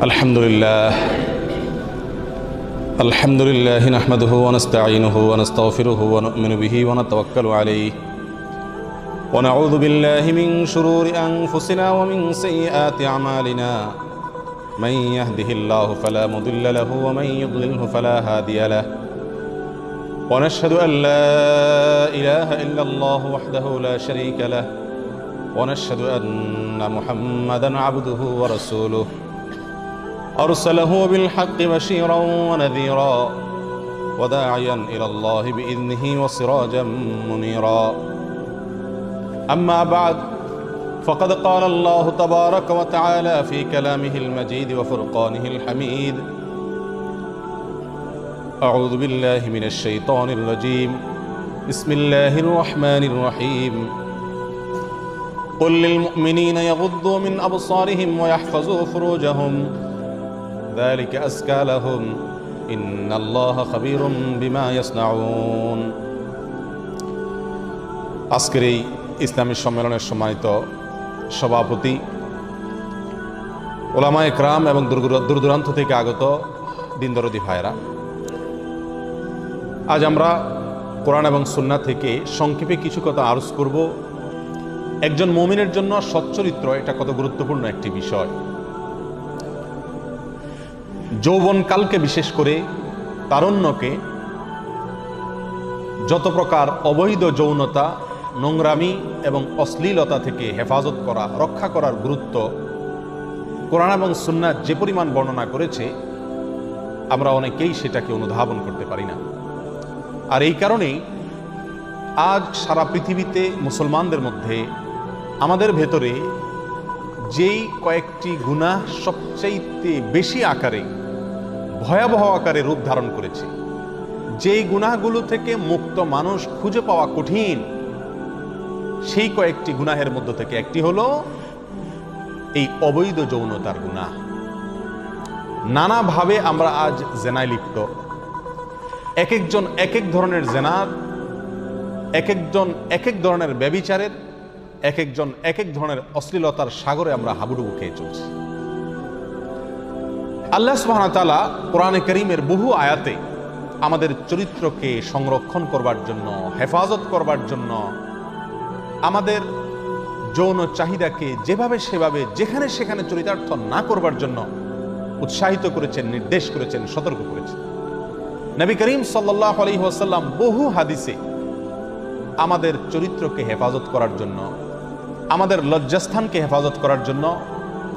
আলহামদুলিল্লাহ নাহমাদুহু ওয়া নাস্তাঈনুহু ওয়া নাস্তাগফিরুহু ওয়া নু'মিনু বিহি ওয়া নাতাওয়াক্কালু আলাইহি ওয়া নাউযু বিল্লাহি মিন শুরুরি আনফুসিনা ওয়া মিন সাইয়্যাতি আমালিনা মান ইয়াহদিহিল্লাহু ফালা মুদিল্লা লাহু ওয়া মান ইউদ্লিলহু ফালা হাদিয়া লাহু ওয়া নাশহাদু আন লা ইলাহা ইল্লাল্লাহু ওয়াহদাহু লা শারীকা লাহু ওয়া নাশহাদু আন্না মুহাম্মাদান আবদুহু ওয়া রাসূলুহু أرسله بالحق بشيرا ونذيرا وداعيا إلى الله بإذنه وسراجا منيرا أما بعد فقد قال الله تبارك وتعالى في كلامه المجيد وفرقانه الحميد أعوذ بالله من الشيطان الرجيم بسم الله الرحمن الرحيم قل للمؤمنين يغضوا من أبصارهم ويحفظوا فروجهم ذلك أزكى لهم إن الله خبير بما يصنعون। আজকের এই ইসলামী সম্মেলনের সম্মানিত সভাপতি, ওলামা একরাম এবং দূর দূরান্ত থেকে আগত দিনদরদি ভাইরা, আজ আমরা কোরআন এবং সুন্নাহ থেকে সংক্ষেপে কিছু কথা আরজ করব। একজন মুমিনের জন্য সচ্চরিত্র এটা কত গুরুত্বপূর্ণ একটি বিষয়। যৌবনকালকে বিশেষ করে তারুণ্যকে যত প্রকার অবৈধ যৌনতা, নোংরামি এবং অশ্লীলতা থেকে হেফাজত করা, রক্ষা করার গুরুত্ব কোরআন এবং সুন্নাহ যে পরিমাণ বর্ণনা করেছে, আমরা অনেকেই সেটাকে অনুধাবন করতে পারি না। আর এই কারণেই আজ সারা পৃথিবীতে মুসলমানদের মধ্যে, আমাদের ভেতরে যেই কয়েকটি গুনাহ সবচাইতে বেশি আকারে, ভয়াবহ আকারে রূপ ধারণ করেছে, যেই গুনাহগুলো থেকে মুক্ত মানুষ খুঁজে পাওয়া কঠিন, সেই কয়েকটি গুনাহের মধ্য থেকে একটি হলো এই অবৈধ যৌনতার গুনাহ। নানাভাবে আমরা আজ জেনায় লিপ্ত। এক একজন এক এক ধরনের জেনার, এক একজন এক এক ধরনের ব্যভিচারের, এক একজন এক এক ধরনের অশ্লীলতার সাগরে আমরা হাবুডুবু খেয়ে চলছি। আল্লাহ সুবহানাহু ওয়া তাআলা কোরআনে কারীমের বহু আয়াতে আমাদের চরিত্রকে সংরক্ষণ করবার জন্য, হেফাজত করবার জন্য, আমাদের যৌন চাহিদাকে যেভাবে সেভাবে যেখানে সেখানে চরিতার্থ না করবার জন্য উৎসাহিত করেছেন, নির্দেশ করেছেন, সতর্ক করেছেন। নবী করিম সাল্লাল্লাহু আলাইহি ওয়াসাল্লাম বহু হাদিসে আমাদের চরিত্রকে হেফাজত করার জন্য, আমাদের লজ্জাস্থানকে হেফাজত করার জন্য,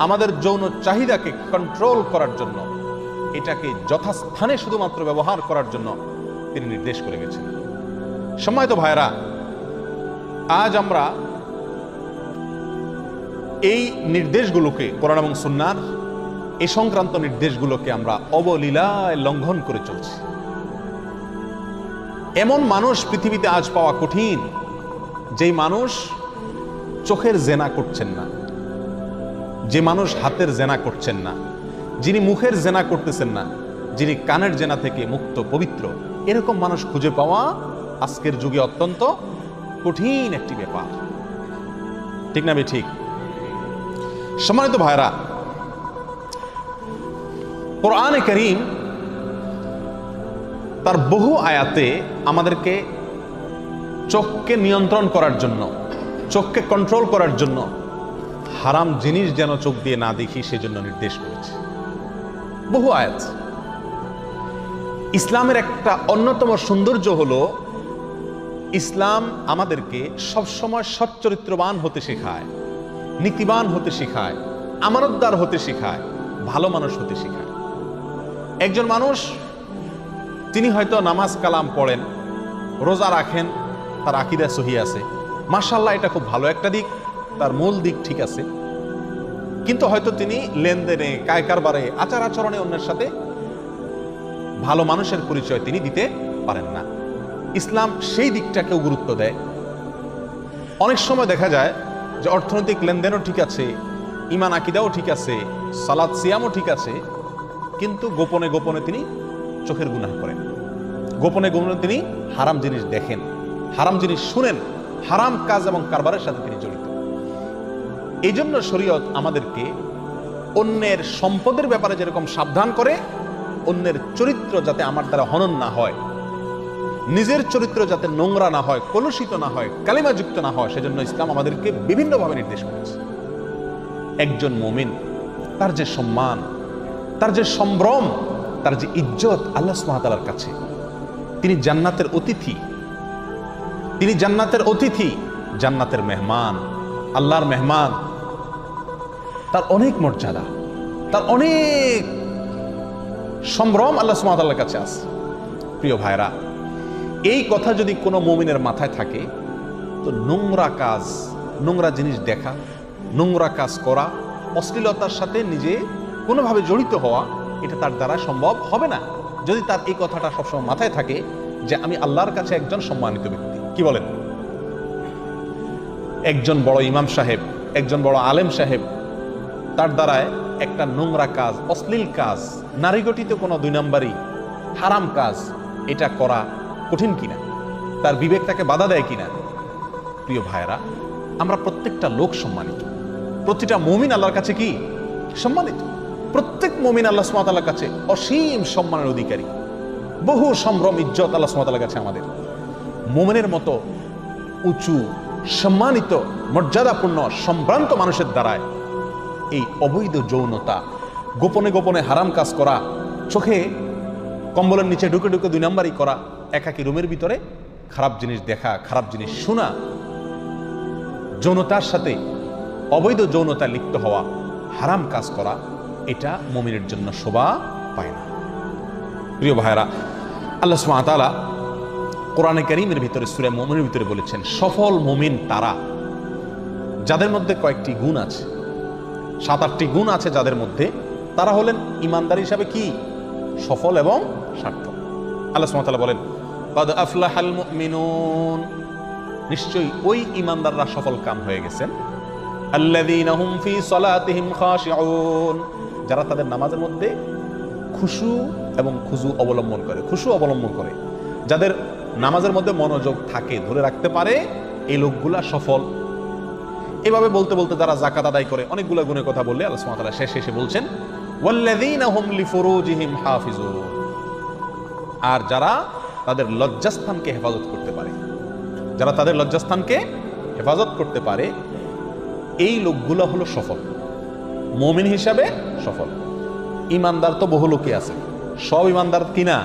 আমাদের যৌন চাহিদাকে কন্ট্রোল করার জন্য, এটাকে যথাস্থানে শুধুমাত্র ব্যবহার করার জন্য তিনি নির্দেশ করে গেছেন। সম্মানিত ভাইরা, আজ আমরা এই নির্দেশগুলোকে, কোরআন এবং সুন্নাহর এই সংক্রান্ত নির্দেশগুলোকে আমরা অবলীলায় লঙ্ঘন করে চলছি। এমন মানুষ পৃথিবীতে আজ পাওয়া কঠিন, যেই মানুষ চোখের জেনা করছেন না, যে মানুষ হাতের জেনা করছেন না, যিনি মুখের জেনা করতেছেন না, যিনি কানের জেনা থেকে মুক্ত পবিত্র, এরকম মানুষ খুঁজে পাওয়া আজকের যুগে অত্যন্ত কঠিন একটি ব্যাপার। ঠিক না ভাই? ঠিক। সম্মানিত ভাইরা, কোরআনে কারীম তার বহু আয়াতে আমাদেরকে চোখকে নিয়ন্ত্রণ করার জন্য, চোখকে কন্ট্রোল করার জন্য, হারাম জিনিস যেন চোখ দিয়ে না দেখি সেজন্য নির্দেশ করেছে। বহু আয়াত। ইসলামের একটা অন্যতম সৌন্দর্য হলো ইসলাম আমাদেরকে সবসময় সচ্চরিত্রবান হতে শেখায়, নীতিবান হতে শেখায়, আমানতদার হতে শেখায়, ভালো মানুষ হতে শেখায়। একজন মানুষ তিনি হয়তো নামাজ কালাম পড়েন, রোজা রাখেন, তার আকীদা সহিহ আছে, মাশাআল্লাহ, এটা খুব ভালো একটা দিক, তার মূল দিক ঠিক আছে, কিন্তু হয়তো তিনি লেনদেনে, কায় কারবারে, আচার আচরণে অন্যের সাথে ভালো মানুষের পরিচয় তিনি দিতে পারেন না। ইসলাম সেই দিকটাকেও গুরুত্ব দেয়। অনেক সময় দেখা যায় যে অর্থনৈতিক লেনদেনও ঠিক আছে, ঈমান আকীদাও ঠিক আছে, সালাত সিয়ামও ঠিক আছে, কিন্তু গোপনে গোপনে তিনি চোখের গুনাহ করেন, গোপনে গোপনে তিনি হারাম জিনিস দেখেন, হারাম জিনিস শুনেন, হারাম কাজ এবং কারবারের সাথে তিনি জড়িত। এই জন্য শরীয়ত আমাদেরকে অন্যের সম্পদের ব্যাপারে যেরকম সাবধান করে, অন্যের চরিত্র যাতে আমার দ্বারা হনন না হয়, নিজের চরিত্র যাতে নোংরা না হয়, কলুষিত না হয়, কালিমাযুক্ত না হয়, সেজন্য ইসলাম আমাদেরকে বিভিন্নভাবে নির্দেশ করেছে। একজন মুমিন, তার যে সম্মান, তার যে সম্ভ্রম, তার যে ইজ্জত আল্লাহ সুবহানাহু ওয়া তাআলার কাছে, তিনি জান্নাতের অতিথি, তিনি জান্নাতের অতিথি, জান্নাতের মেহমান, আল্লাহর মেহমান। তার অনেক মর্যাদা, তার অনেক সম্ভ্রম আল্লাহ সুবহানাহু ওয়া তাআলার কাছে আছে। প্রিয় ভাইরা, এই কথা যদি কোনো মুমিনের মাথায় থাকে, তো নোংরা কাজ, নোংরা জিনিস দেখা, নোংরা কাজ করা, অশ্লীলতার সাথে নিজে কোনোভাবে জড়িত হওয়া, এটা তার দ্বারা সম্ভব হবে না, যদি তার এই কথাটা সবসময় মাথায় থাকে যে আমি আল্লাহর কাছে একজন সম্মানিত ব্যক্তি। কি বলেন? একজন বড় ইমাম সাহেব, একজন বড় আলেম সাহেব, তার দ্বারায় একটা নোংরা কাজ, অশ্লীল কাজ, নারীগঠিত কোনো 2 নম্বরই হারাম কাজ, এটা করা কঠিন কিনা? তার বিবেক তাকে বাধা দেয় কিনা? প্রিয় ভাইরা, আমরা প্রত্যেকটা লোক সম্মানিত, প্রতিটা মুমিন আল্লাহর কাছে কি সম্মানিত। প্রত্যেক মুমিন আল্লাহ সুবহানাহু ওয়া তাআলার কাছে অসীম সম্মানের অধিকারী, বহু সম্ভ্রম ইজ্জত আল্লাহ সুবহানাহু ওয়া তাআলার কাছে আমাদের। মুমিনের মতো উঁচু, সম্মানিত, মর্যাদাপূর্ণ, সম্ভ্রান্ত মানুষের দ্বারায় এই অবৈধ যৌনতা, গোপনে গোপনে হারাম কাজ করা, চোখে কম্বলের নিচে ঢুকে ঢুকে 2 নম্বরই করা, একাকী রুমের ভিতরে খারাপ জিনিস দেখা, খারাপ জিনিস শোনা, যৌনতার সাথে অবৈধ যৌনতা লিপ্ত হওয়া, হারাম কাজ করা, এটা মুমিনের জন্য শোভা পায় না। প্রিয় ভাইরা, আল্লাহ সুবহানাহু ওয়া তাআলা কোরআনে কারীমের ভিতরে সূরা মুমিনের ভিতরে বলেছেন, সফল মুমিন তারা যাদের মধ্যে কয়েকটি গুণ আছে, 7-8টি গুণ আছে যাদের মধ্যে, তারা হলেন ইমানদার হিসাবে কি সফল এবং সার্থক। আল্লাহ সুবহানাহু ওয়া তাআলা বলেন, ক্বাদ আফলাহাল মুমিনুন, নিশ্চয়ই ওই ইমানদাররা সফল কাম হয়ে গেছেন, আল্লাযীনা হুম ফি সালাতিহিম খাশিউন, যারা তাদের নামাজের মধ্যে খুশু এবং খুজু অবলম্বন করে, খুশু অবলম্বন করে, যাদের নামাজের মধ্যে মনোযোগ থাকে, ধরে রাখতে পারে, এই লোকগুলা সফল। এভাবে বলতে বলতে যারা যাকাত আদায় করে, অনেকগুলো গুণের কথা বললে আল্লাহ সুবহানাহু ওয়া তাআলা শেষে এসে বলছেন, ওয়াল্লাযীনা হুম লিফুরুজিহিম হাফিজুন, আর যারা তাদের লজ্জাস্থানকে হেফাজত করতে পারে, যারা তাদের লজ্জাস্থানকে হেফাজত করতে পারে, এই লোকগুলো হলো সফল মুমিন হিসাবে সফল। ইমানদার তো বহু লোকই আছে, সব ইমানদার কিনা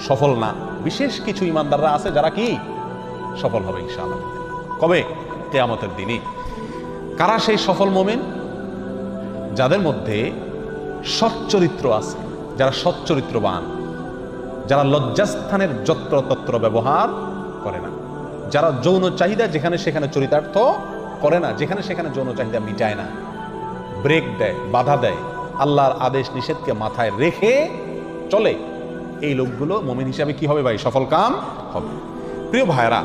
সফল না, বিশেষ কিছু ইমানদাররা আছে যারা কি সফল হবে ইনশাআল্লাহ। কবে? কিয়ামতের দিনে। কারা সেই সফল মুমিন? যাদের মধ্যে সচ্চরিত্র আছে, যারা সচ্চরিত্রবান, যারা লজ্জাস্থানের যত্রতত্র ব্যবহার করে না, যারা যৌন চাহিদা যেখানে সেখানে চরিতার্থ করে না, যেখানে সেখানে যৌন চাহিদা মিটায় না, ব্রেক দেয়, বাধা দেয়, আল্লাহর আদেশ নিষেধকে মাথায় রেখে চলে, এই লোকগুলো মুমিন হিসাবে কি হবে ভাই? সফল কাম হবে। প্রিয় ভাইরা,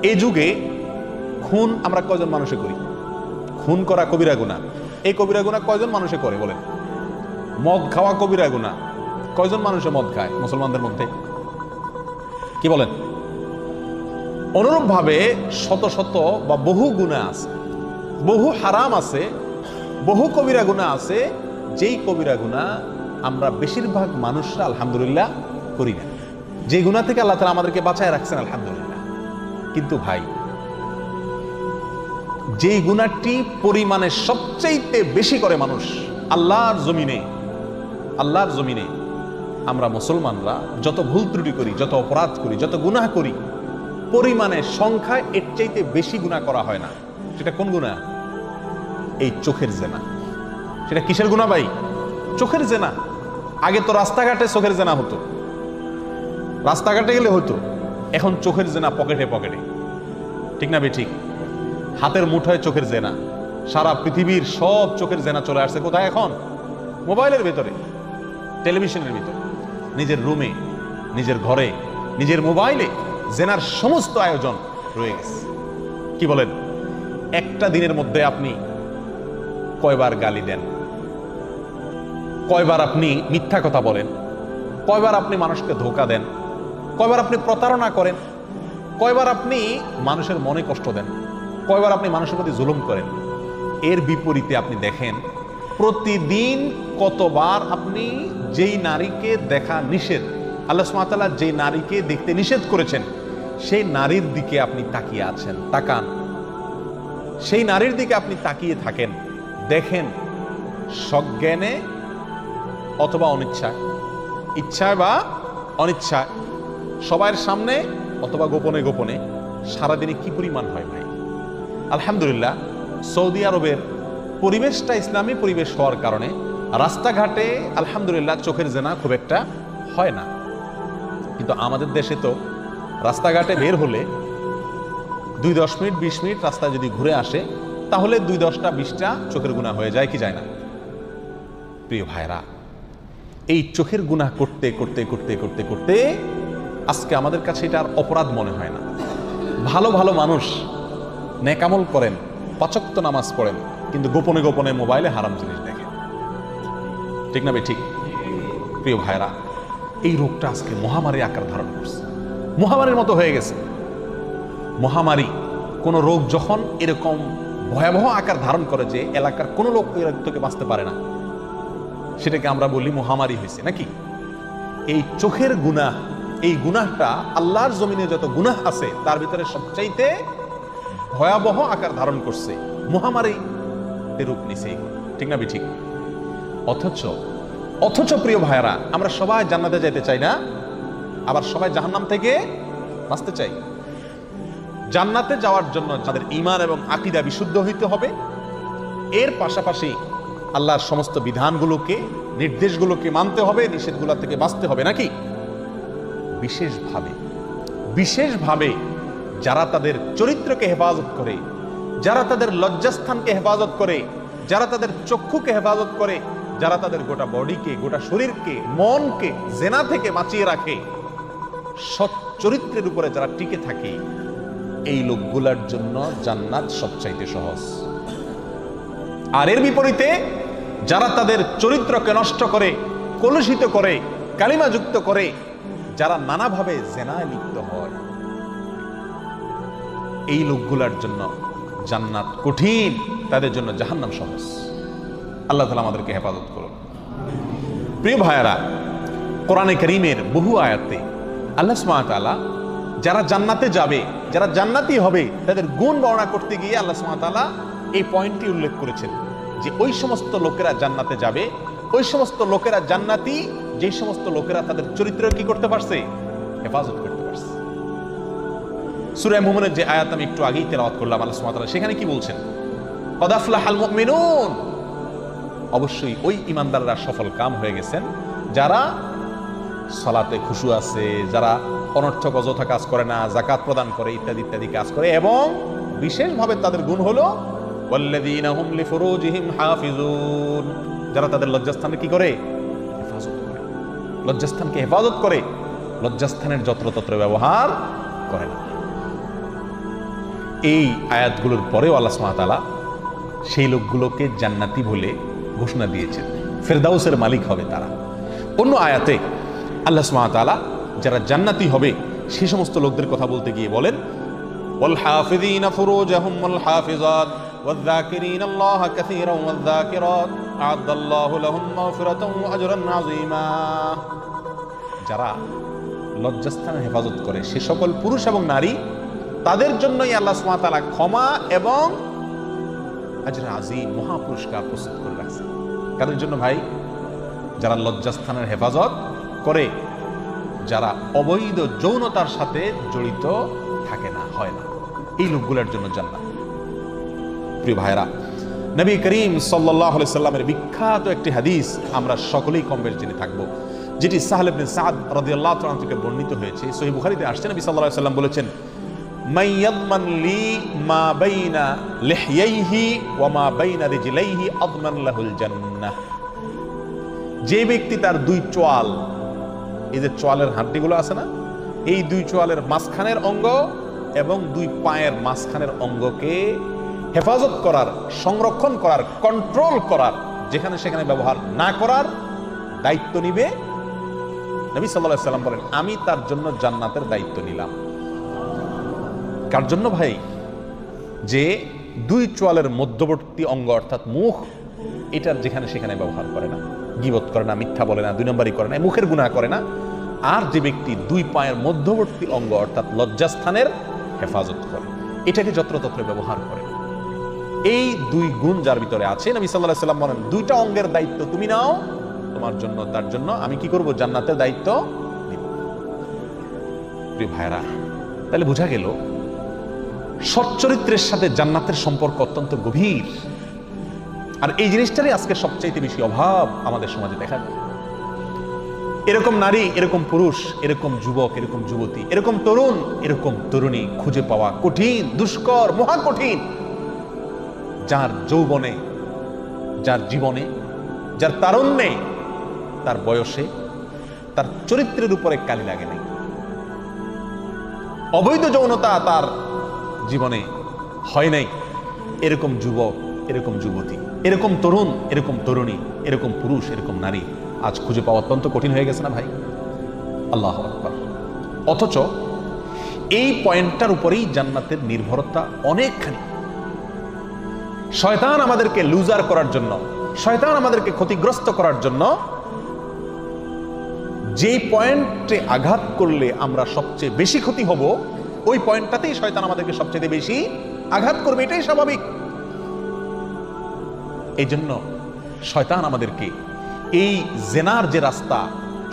এই যুগে খুন আমরা কয়জন মানুষে করি? খুন করা কবিরা গুনাহ। এই কবিরা গুনাহ কয়জন মানুষে করে বলেন? মদ খাওয়া কবিরা গুনাহ। কয়জন মানুষে মদ খায় মুসলমানদের মধ্যে? কি বলেন? অনুরূপভাবে শত শত বা বহু গুনাহ আছে, বহু হারাম আছে, বহু কবিরা গুনাহ আছে, যেই কবিরা গুনাহ আমরা বেশিরভাগ মানুষরা আলহামদুলিল্লাহ করি না, যে গুনাহ থেকে আল্লাহ তাআলা আমাদেরকে বাঁচায় রাখছেন আলহামদুলিল্লাহ। কিন্তু ভাই, যেই গুনাহটি পরিমাণে সবচেয়ে বেশি করে মানুষ আল্লাহর জমিনে, আমরা মুসলমানরা যত ভুল ত্রুটি করি, যত অপরাধ করি, যত গুনাহ করি, পরিমাণে সংখ্যায় এর চাইতে বেশি গুনাহ করা হয় না। সেটা কোন গুনাহ? এই চোখের জেনা। সেটা কিসের গুনাহ ভাই? চোখের জেনা। আগে তো রাস্তাঘাটে চোখের জেনা হতো, রাস্তাঘাটে গেলে হতো, এখন চোখের জেনা পকেটে পকেটে। ঠিক না বে ঠিক? হাতের মুঠোয় চোখের জেনা। সারা পৃথিবীর সব চোখের জেনা চলে আসছে কোথায় এখন? মোবাইলের ভেতরে, টেলিভিশনের ভিতরে, নিজের রুমে, নিজের ঘরে, নিজের মোবাইলে জেনার সমস্ত আয়োজন রয়ে গেছে। কি বলেন? একটা দিনের মধ্যে আপনি কয়বার গালি দেন, কয়বার আপনি মিথ্যা কথা বলেন, কয়বার আপনি মানুষকে ধোঁকা দেন, কয়বার আপনি প্রতারণা করেন, কয়বার আপনি মানুষের মনে কষ্ট দেন, কয়বার আপনি মানুষের প্রতি জুলুম করেন। এর বিপরীতে আপনি দেখেন প্রতিদিন কতবার আপনি যেই নারীকে দেখা নিষেধ, আল্লাহ সুবহানাহু ওয়া তাআলা যেই নারীকে দেখতে নিষেধ করেছেন সেই নারীর দিকে আপনি তাকিয়ে আছেন। তাকান, সেই নারীর দিকে আপনি তাকিয়ে থাকেন, দেখেন সজ্ঞানে অথবা অনিচ্ছায়, ইচ্ছায় বা অনিচ্ছায়, সবার সামনে অথবা গোপনে গোপনে সারাদিনে কি পরিমাণ হয় ভাই। আলহামদুলিল্লাহ, সৌদি আরবের পরিবেশটা ইসলামী পরিবেশ হওয়ার কারণে রাস্তাঘাটে আলহামদুলিল্লাহ চোখের জেনা খুব একটা হয় না। কিন্তু আমাদের দেশে তো রাস্তাঘাটে বের হলে 2-10 মিনিট 20 মিনিট রাস্তায় যদি ঘুরে আসে তাহলে 2-10টা 20টা চোখের গুনাহ হয়ে যায়, কি যায় না? প্রিয় ভাইরা, এই চোখের গুনাহ করতে করতে করতে করতে করতে আজকে আমাদের কাছে এটা আর অপরাধ মনে হয় না। ভালো ভালো মানুষ নেকামল করেন, 5 ওয়াক্ত নামাজ পড়েন, কিন্তু গোপনে গোপনে মোবাইলে হারাম জিনিস দেখেন। ঠিক না ভাই? ঠিক। প্রিয় ভাইরা, এই রোগটা আজকে মহামারী আকার ধারণ করছে, মহামারীর মতো হয়ে গেছে। মহামারী কোন রোগ যখন এরকম ভয়াবহ আকার ধারণ করে যে এলাকার কোনো লোক এর থেকে বাঁচতে পারে না, সেটাকে আমরা বলি মহামারী হয়েছে নাকি। এই চোখের গুনাহ, এই গুনাহটা আল্লাহর জমিনে যত গুনাহ আছে তার ভিতরে সবচাইতে ভয়াবহ আকার ধারণ করছে, মহামারী রূপ নিছে। ঠিক না ভাই? ঠিক। অথচ প্রিয় ভাইরা, আমরা সবাই জান্নাতে যেতে চাই না, আবার সবাই জাহান্নাম থেকে বাঁচতে চাই। জান্নাতে যাওয়ার জন্য যাদের ঈমান এবং আকীদা বিশুদ্ধ হইতে হবে, এর পাশাপাশি আল্লাহর সমস্ত বিধানগুলোকে, নির্দেশগুলোকে মানতে হবে, নিষেধগুলো থেকে বাঁচতে হবে নাকি। বিশেষভাবে যারা তাদের চরিত্রকে হেফাজত করে, যারা তাদের লজ্জাস্থানকে হেফাজত করে, যারা তাদের চক্ষুকে হেফাজত করে, যারা তাদের গোটা বডিকে, গোটা শরীরকে, মনকে জেনা থেকে বাঁচিয়ে রাখে, সৎ চরিত্রের উপরে যারা টিকে থাকে, এই লোকগুলার জন্য জান্নাত সবচাইতে সহজ। আর এর বিপরীতে যারা তাদের চরিত্রকে নষ্ট করে, কলুষিত করে, কালিমাযুক্ত করে, যারা নানাভাবে জেনায় লিপ্ত হয়, এই লোকগুলার জন্য জান্নাত কঠিন, তাদের জন্য জাহান্নাম সহজ। আল্লাহ তাআলা আমাদেরকে হেফাজত করুন। প্রিয় ভাইয়েরা, কোরআনে কারীমের বহু আয়াতে আল্লাহ সুবহানাহু ওয়া তাআলা যারা জান্নাতে যাবে, যারা জান্নাতি হবে, তাদের গুণ বর্ণনা করতে গিয়ে আল্লাহ সুবহানাহু ওয়া তাআলা এই পয়েন্টটি উল্লেখ করেছেন যে ওই সমস্ত লোকেরা জান্নাতে যাবে, ওই সমস্ত লোকেরা জান্নাতি যে সমস্ত লোকেরা তাদের চরিত্র কি করতে পারছে, হেফাজত করতে পারছে। সূরা মুমিনের যে আয়াত আমি একটু আগেই তেলাওয়াত করলাম, আল্লাহ সুবহানাহু ওয়া তাআলা সেখানে কি বলছেন? ক্বাদ আফলাহাল মুমিনুন, অবশ্যই ওই ঈমানদাররা সফল কাম হয়ে গেছেন যারা সালাতে খুশু আছে, যারা অনর্থক অযথা কাজ করে না, যাকাত প্রদান করে, ইত্যাদি ইত্যাদি কাজ করে। এবং বিশেষভাবে তাদের গুণ হলো ওয়াল্লাযীনা হুম লিফুরুজিহিম হাফিজুন, যারা তাদের লজ্জাস্থানে কি করে, হেফাজত করে, লজ্জাস্থানকে হেফাজত করে, লজ্জাস্থানের যত্রতত্র ব্যবহার করে না। এই আয়াতগুলোর পরেও আল্লাহ সুবহানাহু ওয়া তাআলা সেই লোকগুলোকে জান্নাতি বলে ঘোষণা দিয়েছেন, ফেরদাউসের মালিক হবে তারা। অন্য আয়াতে আল্লাহ সুবহানাহু ওয়া তাআলা যারা জান্নাতি হবে সেই সমস্ত লোকদের কথা বলতে গিয়ে বলেন, ওয়াল হাফিযিনা ফুরুজাহুম ওয়াল হাফিজাত ওয়ায-যাকিরিনা আল্লাহ কাসীরান ওয়ায-যাকিরাত আ'আদাল্লাহু লাহুম মাগফিরাতান ওয়া আজরান আযীমা। যারা লজ্জাস্থানের হেফাজত করে সে সকল পুরুষ এবং নারী, তাদের জন্যই আল্লাহ সুবহানাহু ওয়া তাআলা ক্ষমা এবং আজর আযীম, মহা পুরস্কার প্রস্তুত করে রাখছেন। কাদের জন্য ভাই? যারা লজ্জাস্থানের হেফাজত করে, যারা অবৈধ যৌনতার সাথে জড়িত থাকে না, হয় না, এই লোকগুলোর জন্য জান্নাত। প্রিয় ভাইরা, নবী করিম সাল্লাল্লাহু আলাইহি সাল্লামের বিখ্যাত একটি হাদিস আমরা সকলেই কম বেশি জেনে থাকবো, যেটি সাহল ইবনে সাদ রাদিয়াল্লাহু তাআলা থেকে বর্ণিত হয়েছে। সহিহ বুখারীতে আসছে, নবী সাল্লাল্লাহু আলাইহি সাল্লাম বলেছেন, মান ইয়াদমান লি মা বাইনা লিহইয়াইহি ওয়া মা বাইনা রিজলাইহি আদমান লাহুল জান্নাহ। যে ব্যক্তি তার 2 চোয়াল, এই যে চোয়ালের হাড্ডিগুলো আছে না, এই 2 চোয়ালের মাঝখানের অঙ্গ এবং 2 পায়ের মাঝখানের অঙ্গকে হেফাজত করার, সংরক্ষণ করার, কন্ট্রোল করার, যেখানে সেখানে ব্যবহার না করার দায়িত্ব নিবে, নবী সাল্লাল্লাহু আলাইহি সাল্লাম বলেন, আমি তার জন্য জান্নাতের দায়িত্ব নিলাম। কার জন্য ভাই? যে 2 চোয়ালের মধ্যবর্তী অঙ্গ অর্থাৎ মুখ এটার যেখানে সেখানে ব্যবহার করে না, গীবত করে না, মিথ্যা বলে না, 2 নম্বরই করে না, মুখের গুনাহ করে না। আর যে ব্যক্তি 2 পায়ের মধ্যবর্তী অঙ্গ অর্থাৎ লজ্জাস্থানের হেফাজত করে, এটাকে যত্রতত্র ব্যবহার করে, এই 2 গুণ যার ভিতরে আছে, নবী সাল্লাল্লাহু আলাইহি ওয়াসাল্লাম বলেন 2টা অঙ্গের দায়িত্ব তুমি নাও, তোমার জন্য তার জন্য আমি কি করব, জান্নাতের দায়িত্ব নিব। প্রিয় ভাইরা, তাহলে বোঝা গেল সৎ চরিত্রের সাথে জান্নাতের সম্পর্ক অত্যন্ত গভীর। আর এই জিনিসটারই আজকে সবচাইতে বেশি অভাব আমাদের সমাজে দেখা যায়। এরকম নারী, এরকম পুরুষ, এরকম যুবক, এরকম যুবতী, এরকম তরুণ, এরকম তরুণী খুঁজে পাওয়া কঠিন, দুষ্কর, মহা কঠিন, যার যৌবনে, যার জীবনে, যার তারুণ্যে, তার বয়সে, তার চরিত্রের উপরে কালি লাগে নাই, অবৈধ যৌনতা তার জীবনে হয় নাই। এরকম যুবক, এরকম যুবতী, এরকম তরুণ, এরকম তরুণী, এরকম পুরুষ, এরকম নারী আজ খুঁজে পাওয়া অত্যন্ত কঠিন হয়ে গেছে না ভাই? আল্লাহু আকবার। অথচ এই পয়েন্টটার উপরেই জান্নাতের নির্ভরতা অনেকখানি। শয়তান আমাদেরকে লুজার করার জন্য, শয়তান আমাদেরকে ক্ষতিগ্রস্ত করার জন্য যেই পয়েন্টে আঘাত করলে আমরা সবচেয়ে বেশি ক্ষতি হব, ওই পয়েন্টটাতেই শয়তান আমাদেরকে সবচেয়ে বেশি আঘাত করবে, এটাই স্বাভাবিক। এই জন্য শয়তান আমাদেরকে এই জেনার যে রাস্তা,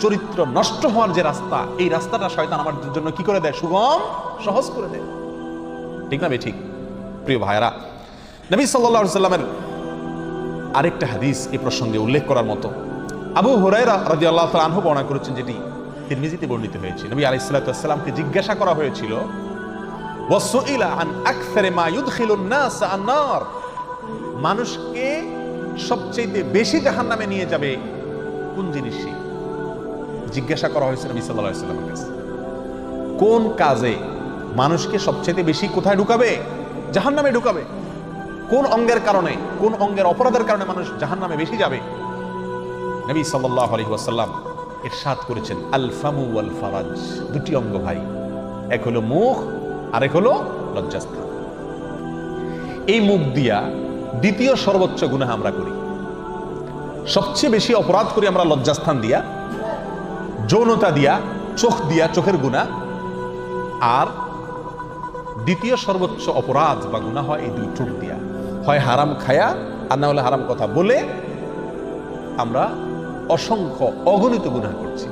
চরিত্র নষ্ট হওয়ার যে রাস্তা, এই রাস্তাটা শয়তান আমাদের জন্য কি করে দেয়, সুগম, সহজ করে দেয়। ঠিক না? ঠিক। প্রিয় ভাইরা, নবী সাল্লাল্লাহু আলাইহি ওয়াসাল্লামের আরেকটা হাদিস এই প্রসঙ্গে উল্লেখ করার মতো। আবু হুরায়রা রাদিয়াল্লাহু তাআলা আনহু বর্ণনা করেছেন, যেটি তিরমিজিতে বর্ণিত হয়েছে। নবী আলাইহিস সালাতু ওয়াস সালামকে জিজ্ঞাসা করা হয়েছিল, ওয়াসুইলা আন আকসারি মা ইউদখিলুন নাস আন-নার, মানুষকে সবচেয়ে বেশি জাহান্নামে নিয়ে যাবে কোন জিনিসই? জিজ্ঞাসা করা হয়েছে নবী সাল্লাল্লাহু আলাইহি ওয়াসাল্লামের কাছে, কোন কাজে মানুষকে সবচেয়ে বেশি কোথায় ঢুকাবে? জাহান্নামে ঢুকাবে। কোন অঙ্গের কারণে, কোন অঙ্গের অপরাধের কারণে মানুষ জাহান্নামে বেশি যাবে? নবী সাল্লাল্লাহু আলাইহি ওয়াসাল্লাম ইরশাদ করেছেন, আল ফামু ওয়াল ফারাজ, 2টি অঙ্গ ভাই, এক হলো মুখ, আরেক হলো লজ্জাস্থান। এই মুখ দিয়া দ্বিতীয় সর্বোচ্চ গুনাহ আমরা করি, সবচেয়ে বেশি অপরাধ করি আমরা লজ্জাস্থান দিয়া, যৌনতা দিয়া, চোখ দিয়া, চোখের গুনাহ। আর দ্বিতীয় সর্বোচ্চ অপরাধ বা গুনাহ হয় এই 2 ঠোঁট দিয়া, হয় হারাম খায়া, আর না হলে হারাম কথা বলে আমরা অসংখ্য অগণিত গুনাহ করছি।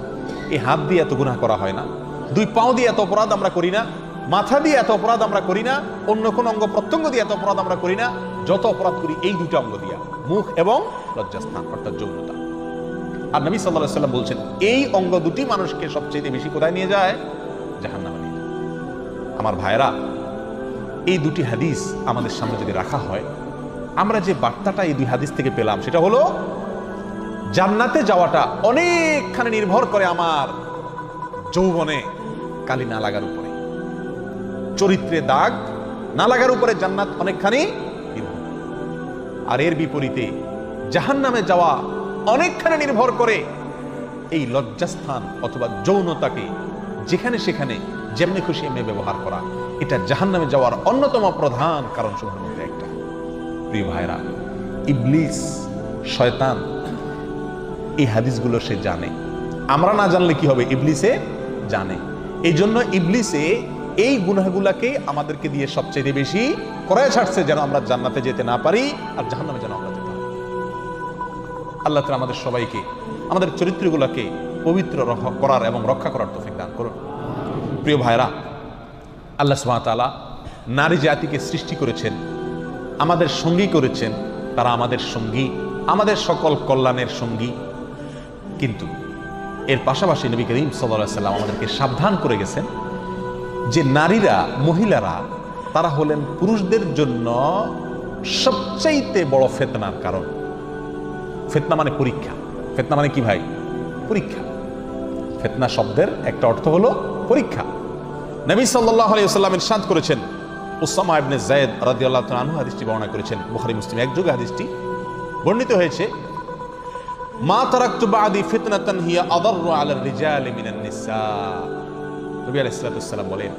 এই হাত দিয়ে এত গুনাহ করা হয় না, 2 পাও দিয়ে এত অপরাধ আমরা করি না, মাথা দিয়ে এত অপরাধ আমরা করি না, অন্য কোন অঙ্গ প্রত্যঙ্গ দিয়ে এত অপরাধ আমরা করি না। যত অপরাধ করি এই 2টা অঙ্গ দিয়া, মুখ এবং লজ্জাস্থান অর্থাৎ যৌনতা। আর নবী সাল্লাল্লাহু আলাইহি ওয়াসাল্লাম বলছেন, এই অঙ্গ 2টি মানুষকে সবচেয়ে বেশি কোথায় নিয়ে যায়? জাহান্নামে নিয়ে যায়। আমার ভাইরা, এই 2টি হাদিস আমাদের সামনে যদি রাখা হয়, আমরা যে বার্তাটা এই 2 হাদিস থেকে পেলাম, সেটা হলো জান্নাতে যাওয়াটা অনেকখানি নির্ভর করে আমার যৌবনে কালি না লাগার উপরে, চরিত্রে দাগ না লাগার উপরে জান্নাত অনেকখানি নির্ভর। আর এর বিপরীতে জাহান্নামে যাওয়া অনেকখানি নির্ভর করে এই লজ্জাস্থান অথবা যৌনতাকে যেখানে সেখানে যেমনি খুশি এমনি ব্যবহার করা। এটা জাহান্নামে যাওয়ার অন্যতম প্রধান কারণ সমূহের মধ্যে একটা। প্রিয় ভাইরা, ইবলিস, শয়তান এই হাদিসগুলো সে জানে, আমরা না জানলে কি হবে? ইবলিসে জানে। এই জন্য ইবলিসে এই গুনাহগুলাকে আমাদেরকে দিয়ে সবচেয়ে বেশি করায় ছাড়ছে, যেন আমরা জান্নাতে যেতে না পারি আর জাহান্নামে যেন আমরা যেতে পারি। আল্লাহ তাআলা আমাদের সবাইকে আমাদের চরিত্রগুলোকে পবিত্র করার এবং রক্ষা করার তৌফিক দান করুন। প্রিয় ভাইরা, আল্লাহ সুবহানাহু ওয়া তাআলা নারী জাতিকে সৃষ্টি করেছেন, আমাদের সঙ্গী করেছেন, তারা আমাদের সঙ্গী, আমাদের সকল কল্যাণের সঙ্গী। কিন্তু এর পাশাপাশি নবী করিম সাল্লাল্লাহু আলাইহি ওয়াসাল্লাম আমাদেরকে সাবধান করে গেছেন যে নারীরা, মহিলারা, তারা হলেন পুরুষদের জন্য সবচাইতে বড় ফিতনার কারণ। ফিতনা মানে পরীক্ষা। ফিতনা মানে কি ভাই? পরীক্ষা। ফিতনা শব্দের একটা অর্থ হলো পরীক্ষা। নবী সাল্লাল্লাহু আলাইহি ওয়াসাল্লাম ইরশাদ করেছেন, উসামা ইবনে যায়েদ রাদিয়াল্লাহু তাআলা আনহু হাদিসটি বর্ণনা করেছেন, বুখারী মুসলিম একযোগে হাদিসটি বর্ণিত হয়েছে, মা তারাকতু বাদি ফিতনাতান হিয়া আদাররু আলার রিজালি মিনান নিসা। নবী আলাইহিস সালাতু ওয়াস সালাম বলেন,